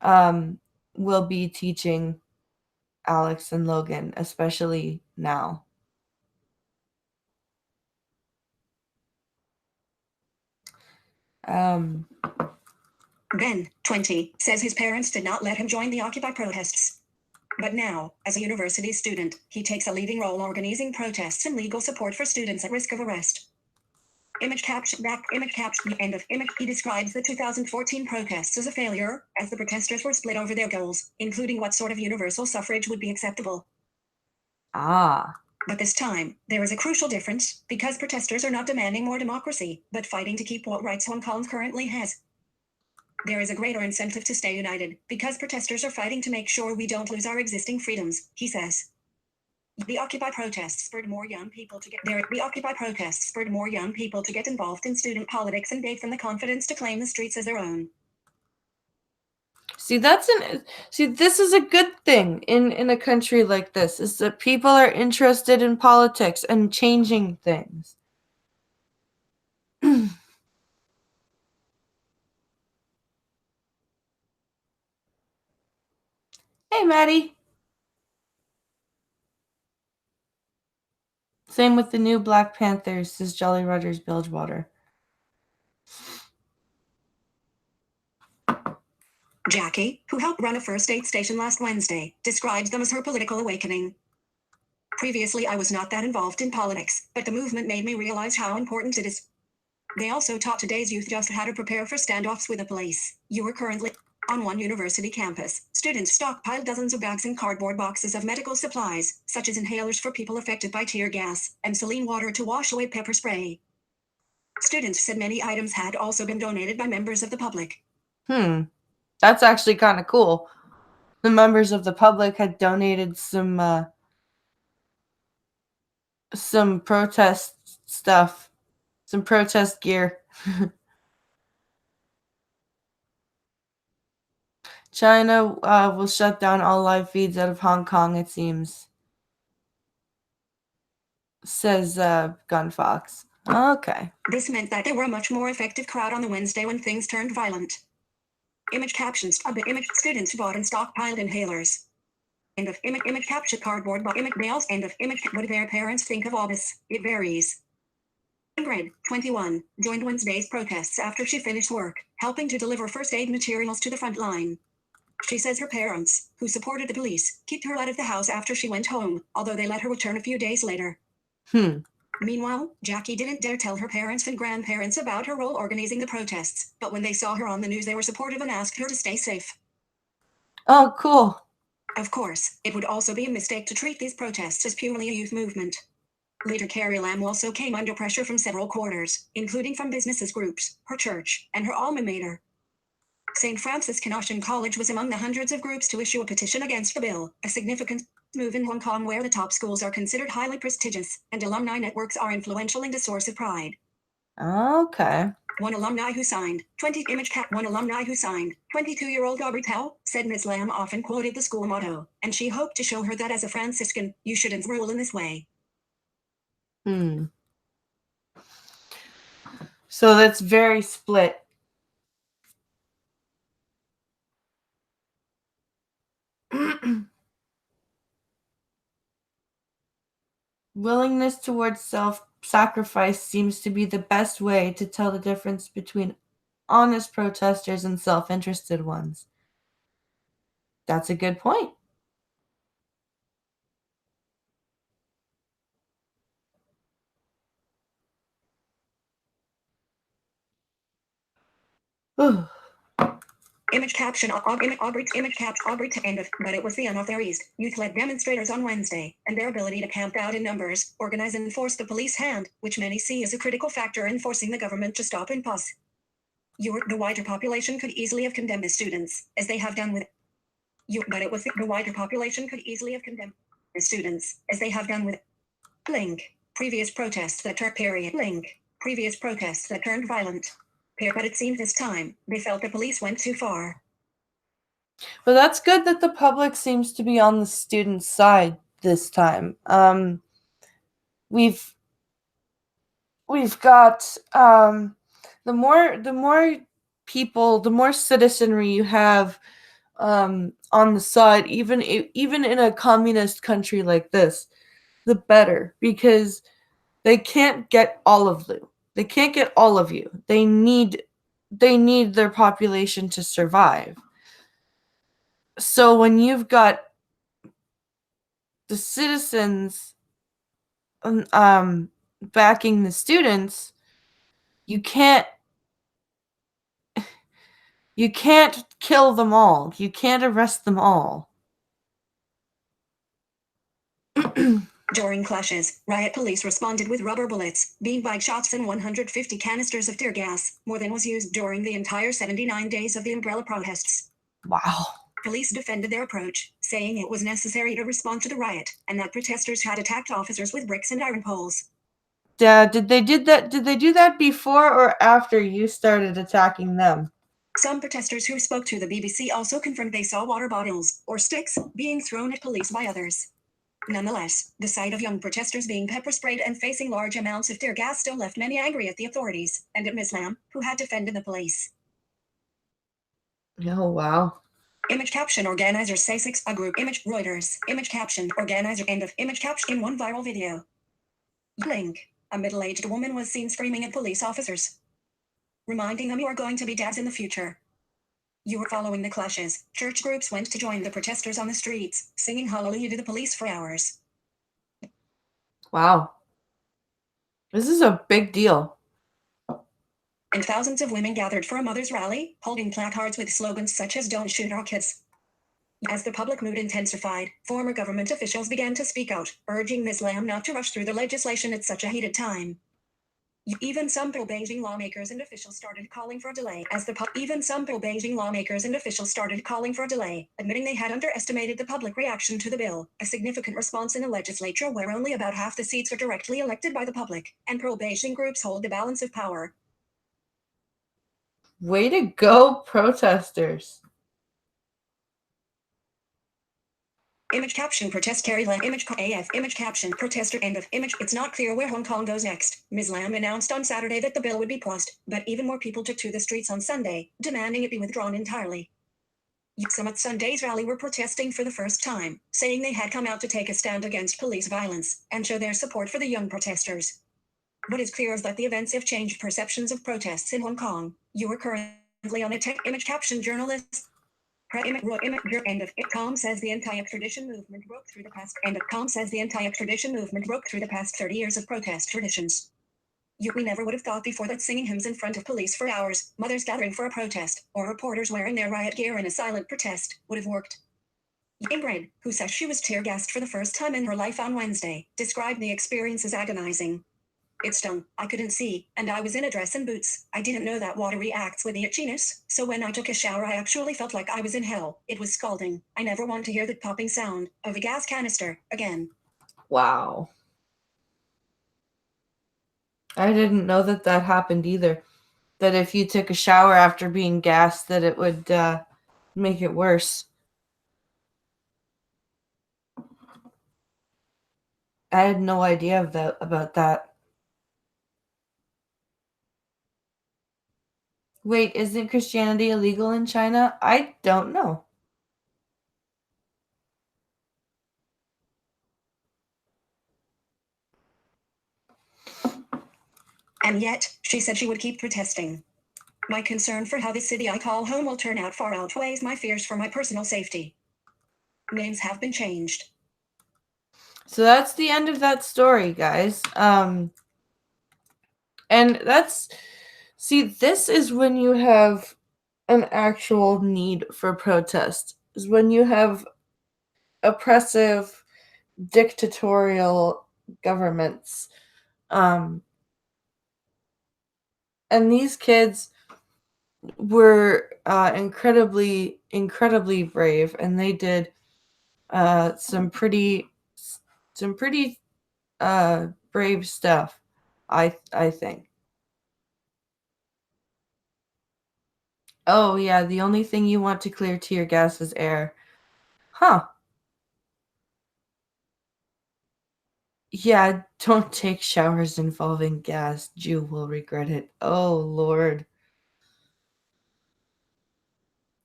will be teaching Alex and Logan, especially now. Ben, 20, says his parents did not let him join the Occupy protests. But now, as a university student, he takes a leading role organizing protests and legal support for students at risk of arrest. Image caption, end of image. He describes the 2014 protests as a failure, as the protesters were split over their goals, including what sort of universal suffrage would be acceptable. But this time, there is a crucial difference, because protesters are not demanding more democracy, but fighting to keep what rights Hong Kong currently has. There is a greater incentive to stay united, because protesters are fighting to make sure we don't lose our existing freedoms, he says. The Occupy protests spurred more young people to get involved in student politics and gave them the confidence to claim the streets as their own. See, this is a good thing in a country like this, is that people are interested in politics and changing things. Hey, Maddie. Same with the new Black Panthers, says Jolly Rogers Bilgewater. Jackie, who helped run a first aid station last Wednesday, describes them as her political awakening. Previously, I was not that involved in politics, but the movement made me realize how important it is. They also taught today's youth just how to prepare for standoffs with the police. You are currently on one university campus. Students stockpiled dozens of bags and cardboard boxes of medical supplies, such as inhalers for people affected by tear gas, and saline water to wash away pepper spray. Students said many items had also been donated by members of the public. That's actually kind of cool. The members of the public had donated some protest stuff, some protest gear. China will shut down all live feeds out of Hong Kong, it seems, says Gunfox. Okay. This meant that there were a much more effective crowd on the Wednesday when things turned violent. Image captions. Students bought and stockpiled inhalers. End of image capture cardboard but image nails. End of image. What do their parents think of all this? It varies. Ingrid, 21, joined Wednesday's protests after she finished work, helping to deliver first aid materials to the front line. She says her parents, who supported the police, kicked her out of the house after she went home, although they let her return a few days later. Meanwhile, Jackie didn't dare tell her parents and grandparents about her role organizing the protests, but when they saw her on the news, they were supportive and asked her to stay safe. Oh, cool. Of course, it would also be a mistake to treat these protests as purely a youth movement. Leader Carrie Lam also came under pressure from several quarters, including from businesses groups, her church, and her alma mater. St. Francis Canossian College was among the hundreds of groups to issue a petition against the bill, a significant move in Hong Kong where the top schools are considered highly prestigious, and alumni networks are influential and a source of pride. Okay. One alumni who signed, 22-year-old Aubrey Tao, said Ms. Lam often quoted the school motto, and she hoped to show her that as a Franciscan, you shouldn't rule in this way. So that's very split. Willingness towards self sacrifice seems to be the best way to tell the difference between honest protesters and self interested ones. That's a good point. Image caption image cap Aubrey to end of, but it was the unauthorized youth-led demonstrators on Wednesday and their ability to camp out in numbers, organize and force the police hand, which many see as a critical factor in forcing the government to stop and pause. The wider population could easily have condemned the students, as they have done with but it was the wider population could easily have condemned the students, as they have done with link previous protests that turned violent. But it seemed this time they felt the police went too far. But that's good that the public seems to be on the students' side this time. We've got the more people, the more citizenry you have on the side, even in a communist country like this, the better, because they can't get all of you. They can't get all of you. They need their population to survive. So when you've got the citizens backing the students, you can't you can't kill them all. You can't arrest them all. During clashes, riot police responded with rubber bullets, beanbag shots, and 150 canisters of tear gas, more than was used during the entire 79 days of the umbrella protests. Wow. Police defended their approach, saying it was necessary to respond to the riot, and that protesters had attacked officers with bricks and iron poles. Did they do that before or after you started attacking them? Some protesters who spoke to the BBC also confirmed they saw water bottles, or sticks, being thrown at police by others. Nonetheless, the sight of young protesters being pepper sprayed and facing large amounts of tear gas still left many angry at the authorities, and at Ms. Lamb, who had defended the police. Oh, wow. Image caption organizers say six a group image Reuters image caption organizer end of image caption in one viral video. Link. A middle-aged woman was seen screaming at police officers, reminding them you are going to be dads in the future. You were following the clashes. Church groups went to join the protesters on the streets, singing hallelujah to the police for hours. Wow. This is a big deal. And thousands of women gathered for a mother's rally, holding placards with slogans such as "Don't shoot our kids." As the public mood intensified, former government officials began to speak out, urging Ms. Lamb not to rush through the legislation at such a heated time. Even some pro-Beijing lawmakers and officials started calling for a delay, admitting they had underestimated the public reaction to the bill, a significant response in a legislature where only about half the seats are directly elected by the public, and pro-Beijing groups hold the balance of power. Way to go, protesters. Image caption protest Carrie Lam image AF image caption protester end of image. It's not clear where Hong Kong goes next. Ms. Lam announced on Saturday that the bill would be paused, but even more people took to the streets on Sunday, demanding it be withdrawn entirely. Some at Sunday's rally were protesting for the first time, saying they had come out to take a stand against police violence and show their support for the young protesters. What is clear is that the events have changed perceptions of protests in Hong Kong. You are currently on a tech image caption journalist. End of Com says the anti-extradition movement broke through the past. End of Com says the anti-extradition movement broke through the past 30 years of protest traditions. We never would have thought before that singing hymns in front of police for hours, mothers gathering for a protest, or reporters wearing their riot gear in a silent protest would have worked. Ingrid, who says she was tear gassed for the first time in her life on Wednesday, described the experience as agonizing. It stung, I couldn't see, and I was in a dress and boots. I didn't know that water reacts with the itchiness, so when I took a shower I actually felt like I was in hell. It was scalding. I never want to hear that popping sound of a gas canister again. Wow. I didn't know that happened either. That if you took a shower after being gassed, that it would make it worse. I had no idea about that. Wait, isn't Christianity illegal in China? I don't know. And yet, she said she would keep protesting. My concern for how the city I call home will turn out far outweighs my fears for my personal safety. Names have been changed. So that's the end of that story, guys. And see, this is when you have an actual need for protest. Is when you have oppressive, dictatorial governments. And these kids were incredibly brave, and they did some pretty brave stuff. I think. Oh yeah, the only thing you want to clear tear gas is air. Huh. Yeah, don't take showers involving gas. Jew will regret it. Oh Lord.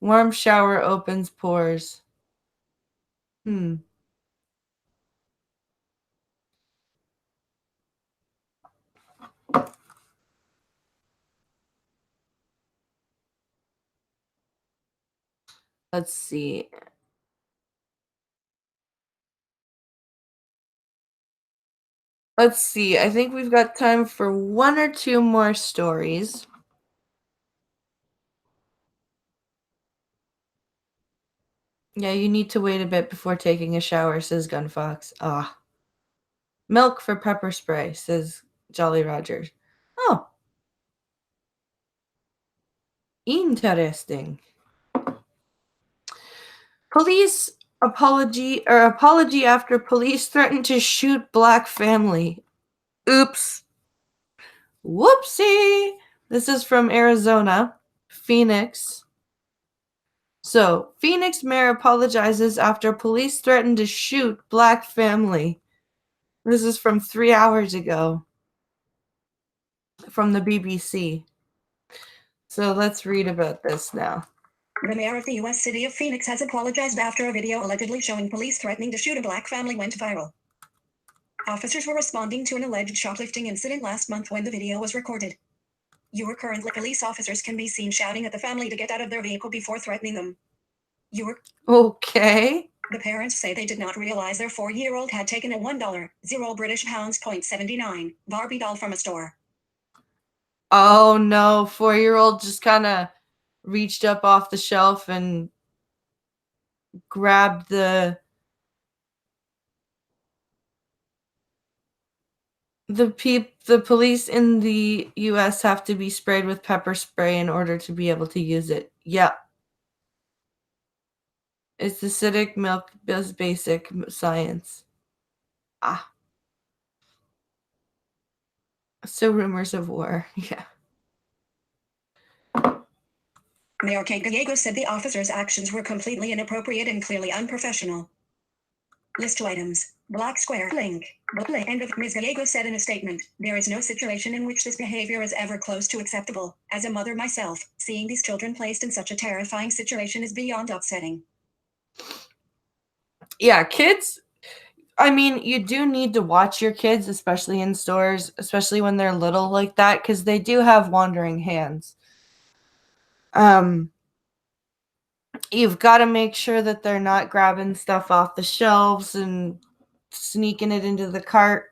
Warm shower opens pores. Hmm. Let's see. Let's see. I think we've got time for one or two more stories. Yeah, you need to wait a bit before taking a shower, says Gunfox. Ah. Milk for pepper spray, says Jolly Roger. Oh, interesting. Police apology after police threatened to shoot black family. Oops. Whoopsie. This is from Arizona, Phoenix. So, Phoenix mayor apologizes after police threatened to shoot black family. This is from 3 hours ago from the BBC. So, let's read about this now. The mayor of the U.S. city of Phoenix has apologized after a video allegedly showing police threatening to shoot a black family went viral. Officers were responding to an alleged shoplifting incident last month when the video was recorded. Police officers can be seen shouting at the family to get out of their vehicle before threatening them. Okay. The parents say they did not realize their 4-year-old had taken a $1, 0 British pounds .79 Barbie doll from a store. Oh no, 4-year-old just kind of reached up off the shelf and grabbed the police in the US have to be sprayed with pepper spray in order to be able to use it. Yep. It's acidic milk basic science. Ah. So rumors of war. Yeah. Mayor Kate Gallego said the officers' actions were completely inappropriate and clearly unprofessional. List 2 items. Black square link. End of Ms. Gallego said in a statement, there is no situation in which this behavior is ever close to acceptable. As a mother myself, seeing these children placed in such a terrifying situation is beyond upsetting. Yeah, kids. I mean, you do need to watch your kids, especially in stores, especially when they're little like that, because they do have wandering hands. You've got to make sure that they're not grabbing stuff off the shelves and sneaking it into the cart.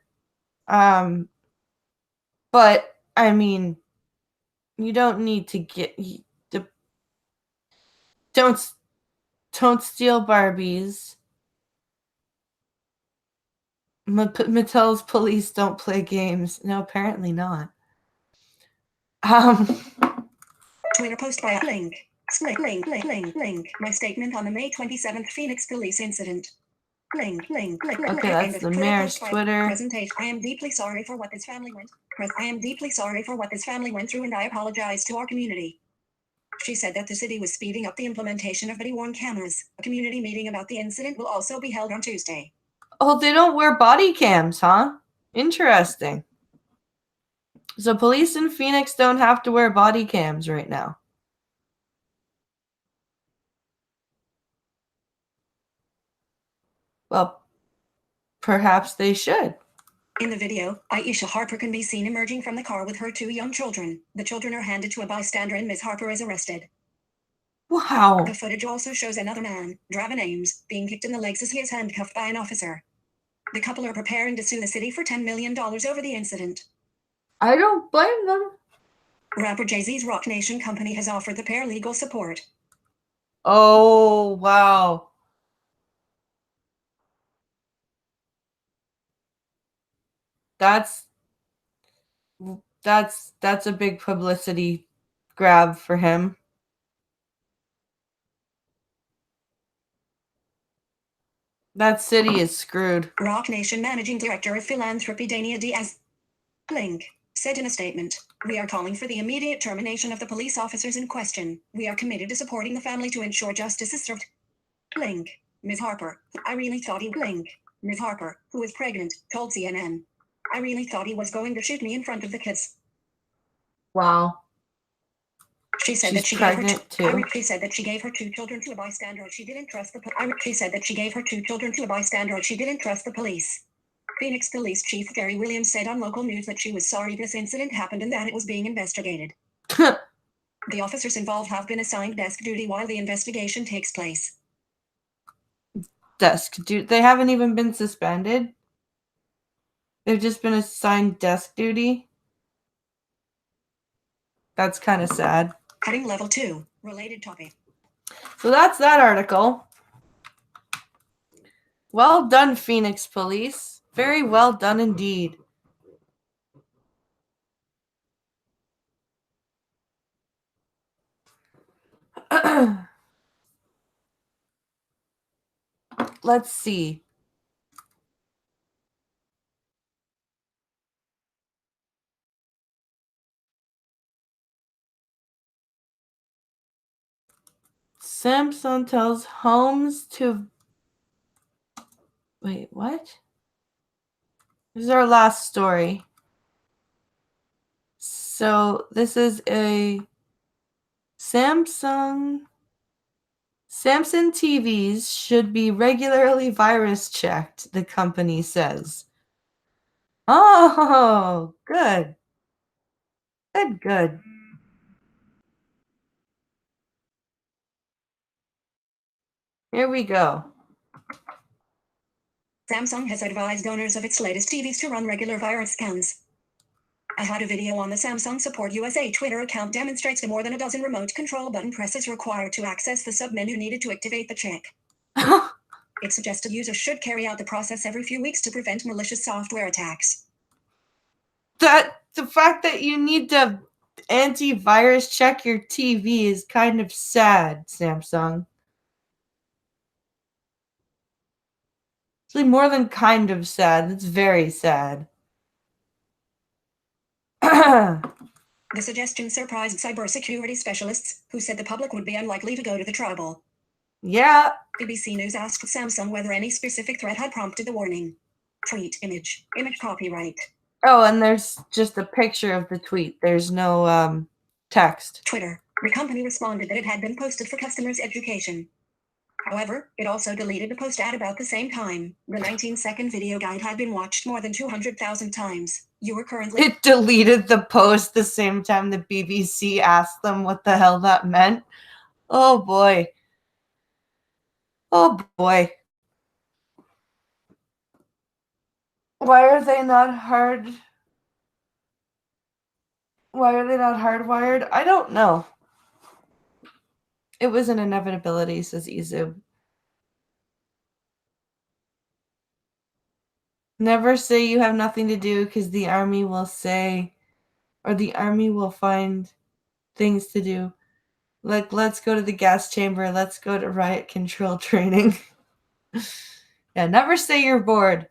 But I mean, you don't need to don't steal Barbies. Mattel's police don't play games. No, apparently not. Twitter post by link. Link. My statement on the May 27th Phoenix police incident. Link. Okay, that's the mayor's Twitter. Presentation. I am deeply sorry for what this family went. I am deeply sorry for what this family went through, and I apologize to our community. She said that the city was speeding up the implementation of body-worn cameras. A community meeting about the incident will also be held on Tuesday. Oh, they don't wear body cams, huh? Interesting. So police in Phoenix don't have to wear body cams right now. Well, perhaps they should. In the video, Aisha Harper can be seen emerging from the car with her 2 young children. The children are handed to a bystander and Ms. Harper is arrested. Wow. The footage also shows another man, Draven Ames, being kicked in the legs as he is handcuffed by an officer. The couple are preparing to sue the city for $10 million over the incident. I don't blame them. Rapper Jay-Z's Rock Nation company has offered the pair legal support. Oh, wow. That's a big publicity grab for him. That city is screwed. Rock Nation Managing Director of Philanthropy Dania Diaz Link said in a statement, "We are calling for the immediate termination of the police officers in question. We are committed to supporting the family to ensure justice is served." Link. Ms. Harper, I really thought he Link. Ms. Harper, who is pregnant, told CNN, "I really thought he was going to shoot me in front of the kids." Wow. She said She's that she pregnant too. She said that she gave her 2 children to a bystander. She didn't trust the. She said that she gave her 2 children to a bystander. She didn't trust the police. Phoenix Police Chief Gary Williams said on local news that she was sorry this incident happened and that it was being investigated. The officers involved have been assigned desk duty while the investigation takes place. Desk duty. They haven't even been suspended. They've just been assigned desk duty. That's kind of sad. Heading level 2, related topic. So that's that article. Well done, Phoenix Police. Very well done indeed. Let's see. Samsung tells homes to... Wait, what? This is our last story. So this is a Samsung TVs should be regularly virus checked, the company says. Oh, good. Good. Here we go. Samsung has advised owners of its latest TVs to run regular virus scans. I had a video on the Samsung Support USA Twitter account demonstrates the more than a dozen remote control button presses required to access the submenu needed to activate the check. It suggested users should carry out the process every few weeks to prevent malicious software attacks. The fact that you need to antivirus check your TV is kind of sad, Samsung. It's like more than kind of sad. It's very sad. The suggestion surprised cybersecurity specialists, who said the public would be unlikely to go to the trouble. Yeah. BBC News asked Samsung whether any specific threat had prompted the warning. Tweet image copyright. Oh, and there's just a picture of the tweet. There's no text. Twitter. The company responded that it had been posted for customers' education. However, it also deleted the post at about the same time. The 19-second video guide had been watched more than 200,000 times. You were currently... It deleted the post the same time the BBC asked them what the hell that meant. Oh, boy. Oh, boy. Why are they not hardwired? I don't know. It was an inevitability, says Izu. Never say you have nothing to do because the army will say, or the army will find things to do. Like, let's go to the gas chamber. Let's go to riot control training. Yeah, never say you're bored.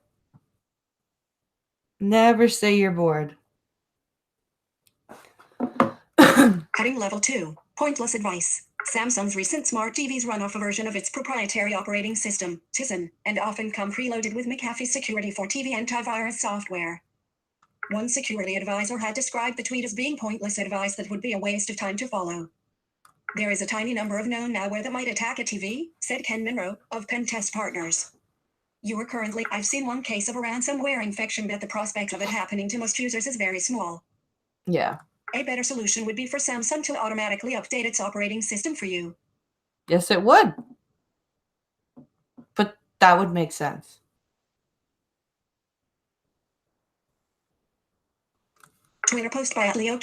Never say you're bored. Heading level 2, pointless advice. Samsung's recent smart TVs run off a version of its proprietary operating system, Tizen, and often come preloaded with McAfee Security for TV antivirus software. One security advisor had described the tweet as being pointless advice that would be a waste of time to follow. There is a tiny number of known malware that might attack a TV, said Ken Monroe, of Pen Test Partners. I've seen one case of a ransomware infection, but the prospect of it happening to most users is very small. Yeah. A better solution would be for Samsung to automatically update its operating system for you. Yes, it would. But that would make sense. Twitter post by @Leo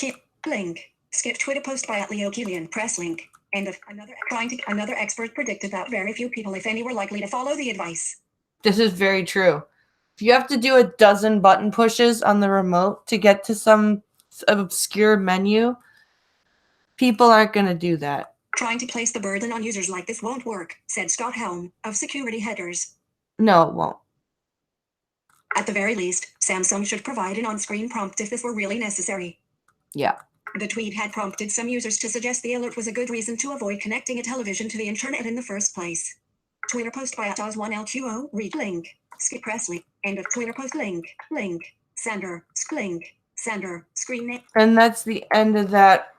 link. Skip Twitter post by @Leo Killian. Press link. End of another expert predicted that very few people, if any, were likely to follow the advice. This is very true. If you have to do a dozen button pushes on the remote to get to some obscure menu, people aren't going to do that. Trying to place the burden on users like this won't work, said Scott Helm of Security Headers. No, it won't. At the very least, Samsung should provide an on-screen prompt if this were really necessary. Yeah. The tweet had prompted some users to suggest the alert was a good reason to avoid connecting a television to the internet in the first place. Twitter post by @Oz1LQO. Read link. Skip press link. End of Twitter post link. Sender. Screen name. And that's the end of that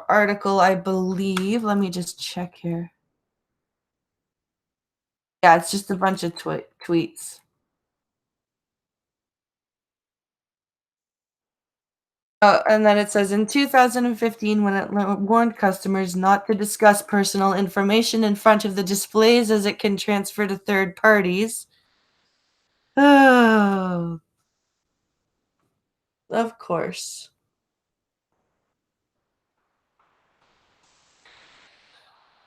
article, I believe. Let me just check here. Yeah, it's just a bunch of tweets. And then it says, in 2015, when it warned customers not to discuss personal information in front of the displays as it can transfer to third parties. Oh, of course.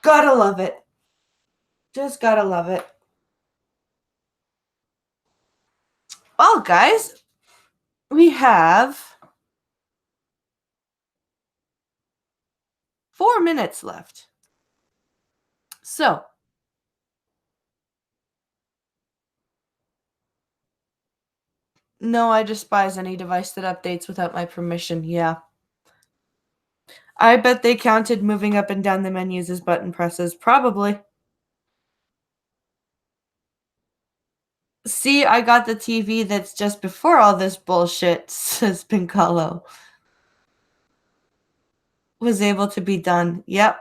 Gotta love it. Just gotta love it. Well, guys, we have 4 minutes left. So, no, I despise any device that updates without my permission. Yeah. I bet they counted moving up and down the menus as button presses. Probably. See, I got the TV that's just before all this bullshit, says Pincalo. Was able to be done. Yep.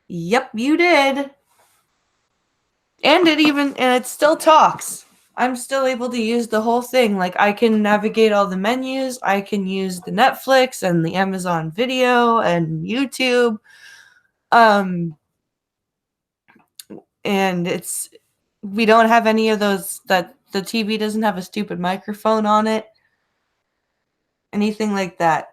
Yep, you did. And it still talks. I'm still able to use the whole thing. Like, I can navigate all the menus. I can use the Netflix and the Amazon Video and YouTube. And we don't have any of those, that the TV doesn't have a stupid microphone on it. Anything like that.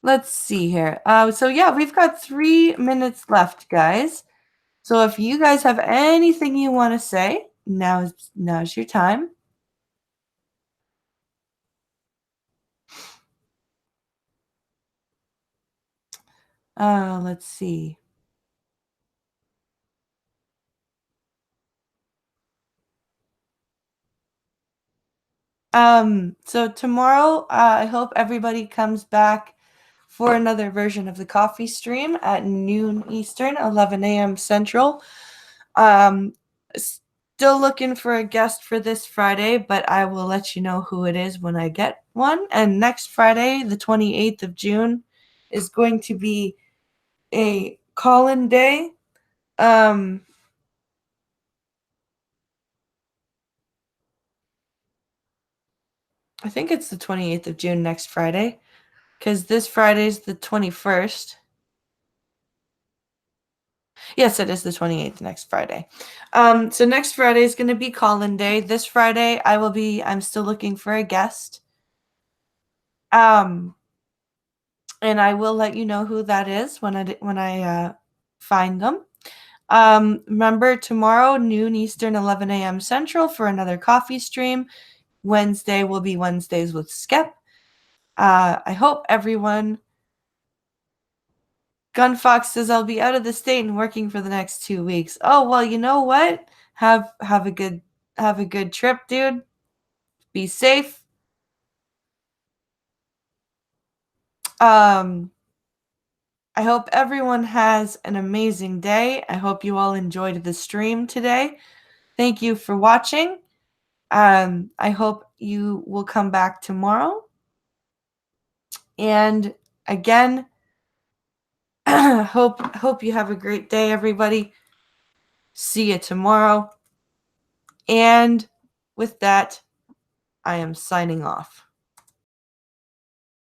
Let's see here. So yeah, we've got 3 minutes left, guys. So if you guys have anything you want to say, now's your time. Let's see. So tomorrow, I hope everybody comes back for another version of the coffee stream at noon Eastern, 11 a.m. Central. Still looking for a guest for this Friday, but I will let you know who it is when I get one. And next Friday, the 28th of June, is going to be a call-in day. I think it's the 28th of June next Friday, because this Friday's the 21st. Yes, it is the 28th next Friday. So next Friday is going to be call-in day. This Friday, I'm still looking for a guest. And I will let you know who that is when I find them. Remember, tomorrow, noon Eastern, 11 a.m. Central, for another coffee stream. Wednesday will be Wednesdays with Skep. I hope everyone... Gunfox says, I'll be out of the state and working for the next 2 weeks. Oh, well, you know what? Have a good trip, dude. Be safe. I hope everyone has an amazing day. I hope you all enjoyed the stream today. Thank you for watching. I hope you will come back tomorrow. And again, hope you have a great day, everybody. See you tomorrow. And with that, I am signing off.